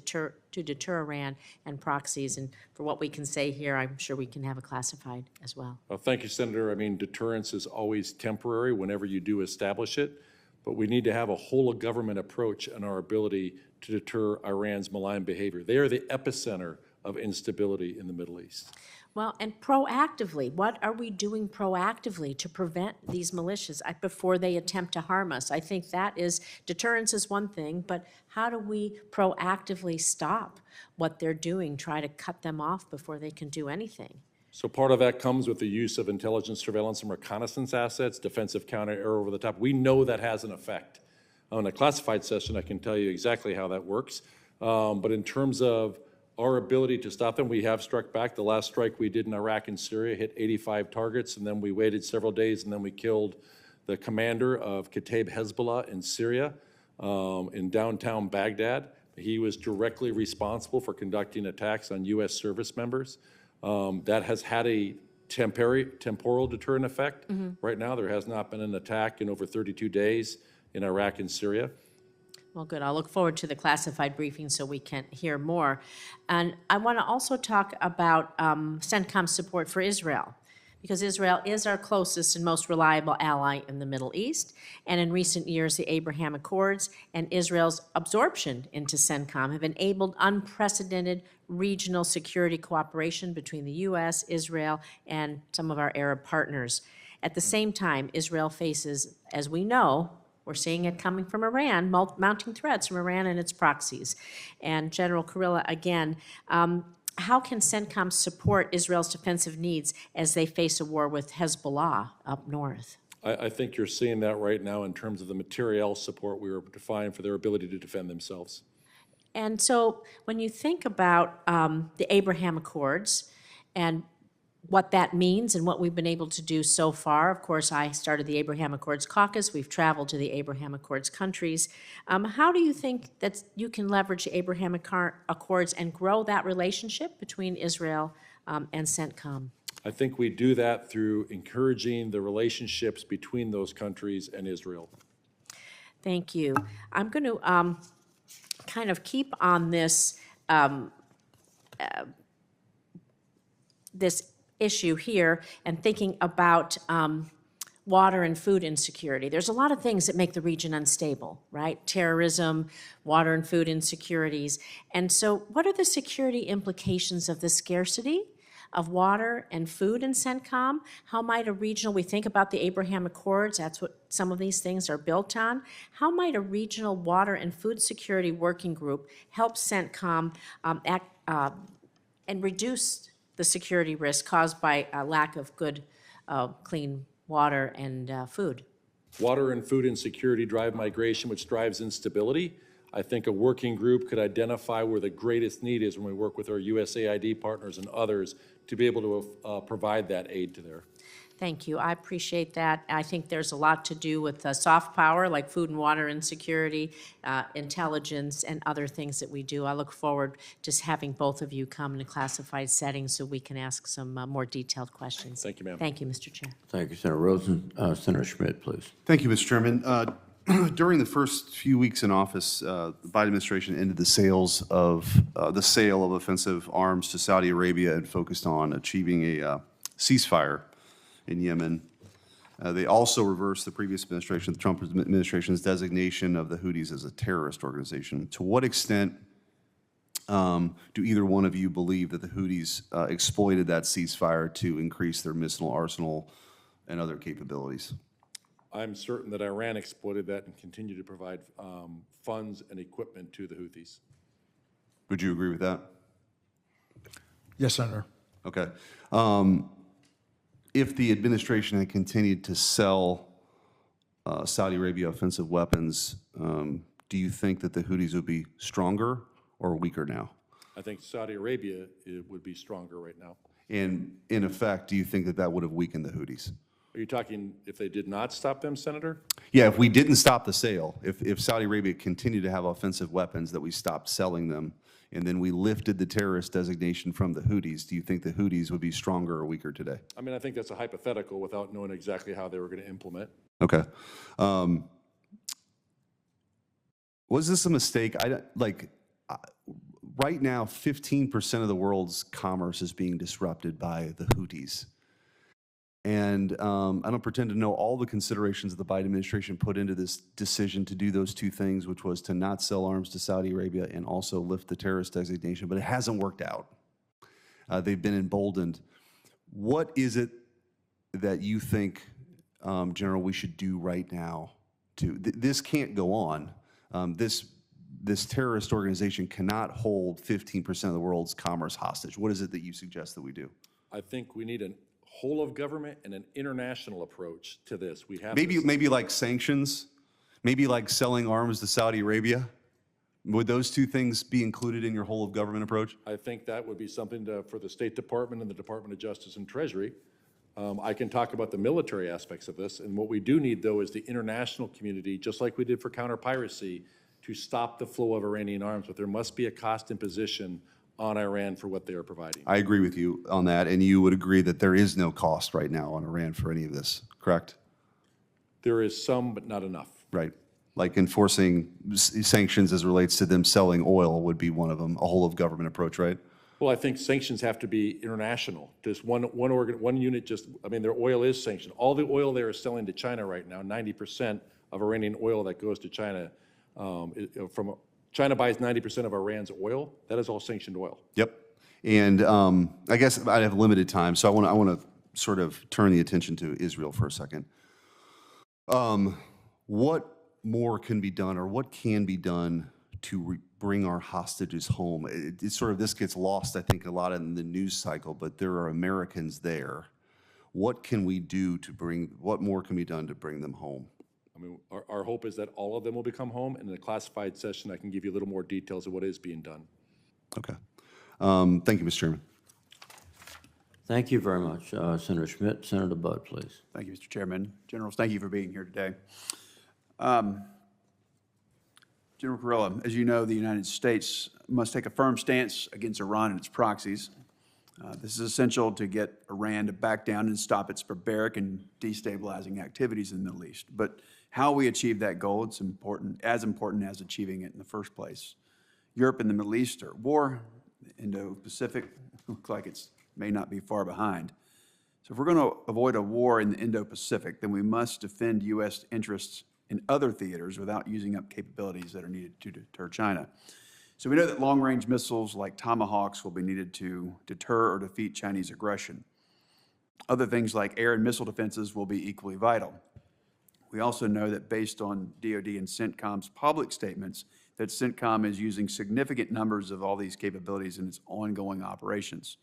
deter Iran and proxies? And for what we can say here, I'm sure we can have a classified as well. Well, thank you, Senator. I mean, deterrence is always temporary whenever you do establish it, but we need to have a whole-of-government approach in our ability to deter Iran's malign behavior. They are the epicenter of instability in the Middle East. Well, and proactively, what are we doing proactively to prevent these militias before they attempt to harm us? I think that is, deterrence is one thing, but how do we proactively stop what they're doing, try to cut them off before they can do anything? So part of that comes with the use of intelligence, surveillance, and reconnaissance assets, defensive counter-air over the top. We know that has an effect. On a classified session, I can tell you exactly how that works. But in terms of our ability to stop them, we have struck back. The last strike we did in Iraq and Syria hit 85 targets, and then we waited several days, and then we killed the commander of Kataib Hezbollah in Syria, in downtown Baghdad. He was directly responsible for conducting attacks on U.S. service members. That has had a temporal deterrent effect. Right now, there has not been an attack in over 32 days in Iraq and Syria. Well, good. I'll look forward to the classified briefing so we can hear more. And I want to also talk about CENTCOM's support for Israel, because Israel is our closest and most reliable ally in the Middle East. And in recent years, the Abraham Accords and Israel's absorption into CENTCOM have enabled unprecedented regional security cooperation between the U.S., Israel, and some of our Arab partners. At the same time, Israel faces, as we know, we're seeing it coming from Iran, mounting threats from Iran and its proxies. And General Kurilla, again, how can CENTCOM support Israel's defensive needs as they face a war with Hezbollah up north? I think you're seeing that right now in terms of the materiel support we were defining for their ability to defend themselves. And so when you think about the Abraham Accords and what that means and what we've been able to do so far. Of course, I started the Abraham Accords caucus. We've traveled to the Abraham Accords countries. How do you think that you can leverage the Abraham Accords and grow that relationship between Israel and CENTCOM? I think we do that through encouraging the relationships between those countries and Israel. Thank you. I'm going to kind of keep on this this issue here and thinking about water and food insecurity. There's a lot of things that make the region unstable, right? Terrorism, water and food insecurities. And so what are the security implications of the scarcity of water and food in CENTCOM? How might a regional, we think about the Abraham Accords, that's what some of these things are built on. How might a regional water and food security working group help CENTCOM act and reduce the security risk caused by a lack of good, clean water and food? Water and food insecurity drive migration, which drives instability. I think a working group could identify where the greatest need is when we work with our USAID partners and others to be able to provide that aid to there. Thank you. I appreciate that. I think there's a lot to do with soft power, like food and water insecurity, intelligence, and other things that we do. I look forward to having both of you come in a classified setting so we can ask some more detailed questions. Thank you, ma'am. Thank you, Mr. Chair. Thank you, Senator Rosen. Senator Schmidt, please. Thank you, Mr. Chairman. During the first few weeks in office, the Biden administration ended the sale of offensive arms to Saudi Arabia and focused on achieving a ceasefire in Yemen. They also reversed the previous administration, the Trump administration's designation of the Houthis as a terrorist organization. To what extent do either one of you believe that the Houthis exploited that ceasefire to increase their missile arsenal and other capabilities? I'm certain that Iran exploited that and continued to provide funds and equipment to the Houthis. Would you agree with that? Yes, Senator. Okay. if the administration had continued to sell Saudi Arabia offensive weapons, do you think that the Houthis would be stronger or weaker now? I think Saudi Arabia would be stronger right now. And in effect, do you think that that would have weakened the Houthis? Are you talking if they did not stop them, Senator? Yeah, if we didn't stop the sale, if Saudi Arabia continued to have offensive weapons, that we stopped selling them, and then we lifted the terrorist designation from the Houthis, do you think the Houthis would be stronger or weaker today? I mean, I think that's a hypothetical without knowing exactly how they were going to implement. Okay. Was this a mistake? Right now, 15% of the world's commerce is being disrupted by the Houthis. And I don't pretend to know all the considerations that the Biden administration put into this decision to do those two things, which was to not sell arms to Saudi Arabia and also lift the terrorist designation, but it hasn't worked out. They've been emboldened. What is it that you think, General, we should do right now this can't go on. This terrorist organization cannot hold 15% of the world's commerce hostage. What is it that you suggest that we do? I think we need a whole of government and an international approach to this. We have Maybe like sanctions, maybe like selling arms to Saudi Arabia. Would those two things be included in your whole of government approach? I think that would be something for the State Department and the Department of Justice and Treasury. I can talk about the military aspects of this, and what we do need, though, is the international community, just like we did for counter-piracy, to stop the flow of Iranian arms, but there must be a cost imposition on Iran for what they are providing. I agree with you on that, and you would agree that there is no cost right now on Iran for any of this, correct? There is some, but not enough. Right. Like enforcing sanctions as relates to them selling oil would be one of them, a whole of government approach, right? Well, I think sanctions have to be international. Just one unit, their oil is sanctioned. All the oil they are selling to China right now, 90% of Iranian oil that goes to China, China buys 90% of Iran's oil. That is all sanctioned oil. Yep. And I guess I have limited time, so I want to sort of turn the attention to Israel for a second. What more can be done, or what can be done to bring our hostages home? It's sort of, this gets lost, I think, a lot in the news cycle, but there are Americans there. What can we do what more can be done to bring them home? I mean, our hope is that all of them will become home, and in a classified session, I can give you a little more details of what is being done. Okay. Thank you, Mr. Chairman. Thank you very much, Senator Schmidt. Senator Budd, please. Thank you, Mr. Chairman. Generals, thank you for being here today. General Kurilla, as you know, the United States must take a firm stance against Iran and its proxies. This is essential to get Iran to back down and stop its barbaric and destabilizing activities in the Middle East. But how we achieve that goal, it's important as achieving it in the first place. Europe and the Middle East are at war. The Indo-Pacific looks like it may not be far behind. So if we're going to avoid a war in the Indo-Pacific, then we must defend U.S. interests in other theaters without using up capabilities that are needed to deter China. So we know that long-range missiles like Tomahawks will be needed to deter or defeat Chinese aggression. Other things like air and missile defenses will be equally vital. We also know that based on DoD and CENTCOM's public statements, that CENTCOM is using significant numbers of all these capabilities in its ongoing operations.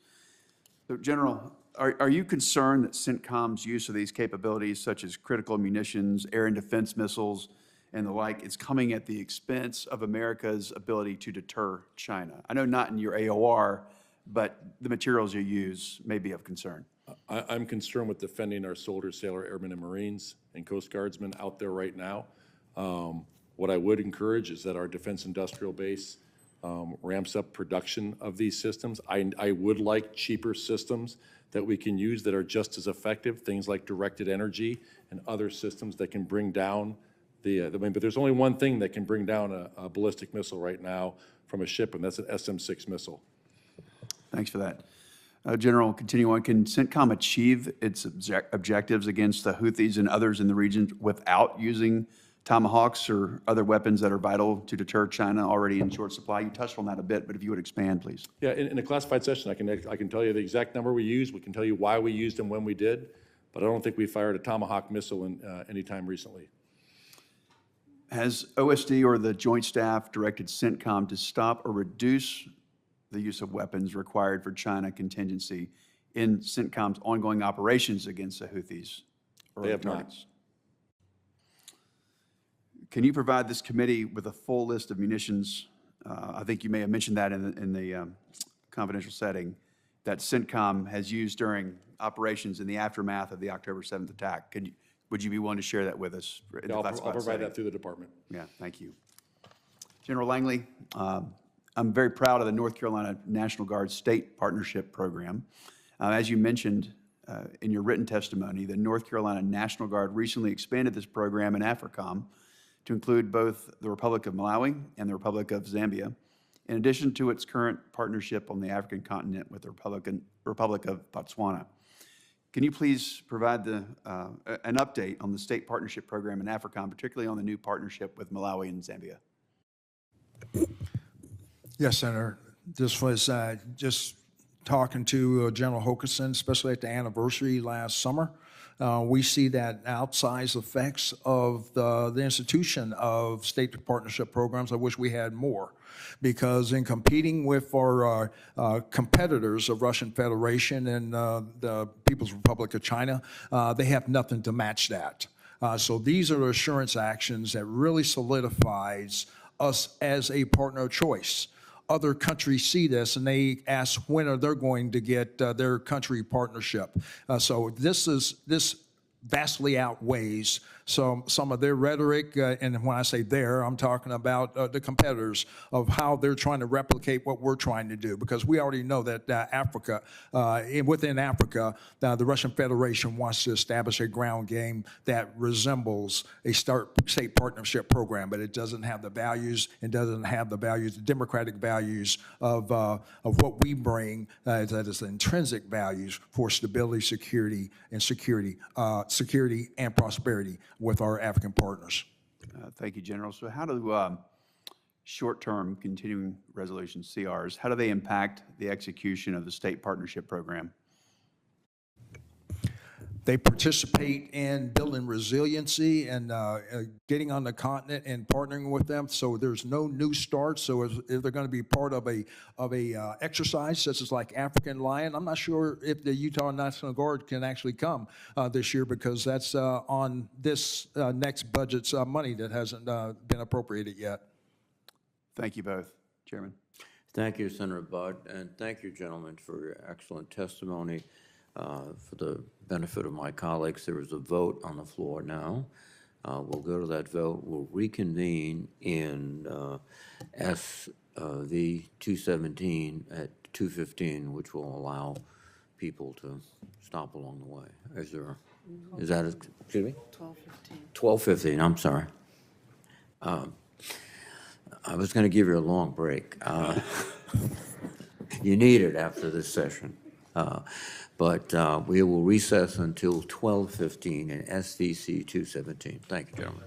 So, General, are you concerned that CENTCOM's use of these capabilities, such as critical munitions, air and defense missiles, and the like, is coming at the expense of America's ability to deter China? I know not in your AOR, but the materials you use may be of concern. I'm concerned with defending our soldiers, sailor, airmen, and Marines and Coast Guardsmen out there right now. What I would encourage is that our defense industrial base ramps up production of these systems. I would like cheaper systems that we can use that are just as effective, things like directed energy and other systems that can bring down but there's only one thing that can bring down a ballistic missile right now from a ship, and that's an SM-6 missile. Thanks for that. General, continue on. Can CENTCOM achieve its objectives against the Houthis and others in the region without using Tomahawks or other weapons that are vital to deter China already in short supply? You touched on that a bit, but if you would expand, please. Yeah, in a classified session, I can tell you the exact number we used. We can tell you why we used them when we did, but I don't think we fired a Tomahawk missile any time recently. Has OSD or the Joint Staff directed CENTCOM to stop or reduce the use of weapons required for China contingency in CENTCOM's ongoing operations against the Houthis? or They have not. targets? Can you provide this committee with a full list of munitions? I think you may have mentioned that in the confidential setting, that CENTCOM has used during operations in the aftermath of the October 7th attack. Would you be willing to share that with us? In the I'll classified provide setting? that through the department. Yeah, thank you. General Langley, I'm very proud of the North Carolina National Guard State Partnership Program. As you mentioned in your written testimony, the North Carolina National Guard recently expanded this program in AFRICOM to include both the Republic of Malawi and the Republic of Zambia, in addition to its current partnership on the African continent with the Republic of Botswana. Can you please provide an update on the state partnership program in AFRICOM, particularly on the new partnership with Malawi and Zambia? Yes, Senator. This was just talking to General Hokanson, especially at the anniversary last summer. We see that outsized effects of the institution of state partnership programs. I wish we had more, because in competing with our competitors of Russian Federation and the People's Republic of China, they have nothing to match that. So these are the assurance actions that really solidifies us as a partner of choice. Other countries see this and they ask when are they going to get their country partnership. So this vastly outweighs some of their rhetoric, and when I say there, I'm talking about the competitors, of how they're trying to replicate what we're trying to do, because we already know that within Africa, the Russian Federation wants to establish a ground game that resembles a state partnership program, but it doesn't have the values and doesn't have the democratic values of what we bring, that is the intrinsic values for stability, security and prosperity with our African partners. Thank you, General. So how do short-term continuing resolution CRs, how do they impact the execution of the state partnership program? They participate in building resiliency and getting on the continent and partnering with them. So there's no new starts. So if they're going to be part of a exercise such as like African Lion, I'm not sure if the Utah National Guard can actually come this year, because that's on this next budget's money that hasn't been appropriated yet. Thank you both, Chairman. Thank you, Senator Budd, and thank you, gentlemen, for your excellent testimony. For the benefit of my colleagues, there is a vote on the floor now. We'll go to that vote. We'll reconvene in SV 217 at 2:15, which will allow people to stop along the way. Is that, excuse me? 12:15, I'm sorry. I was going to give you a long break. You need it after this session. But we will recess until 12:15 in SVC 217. Thank you, gentlemen.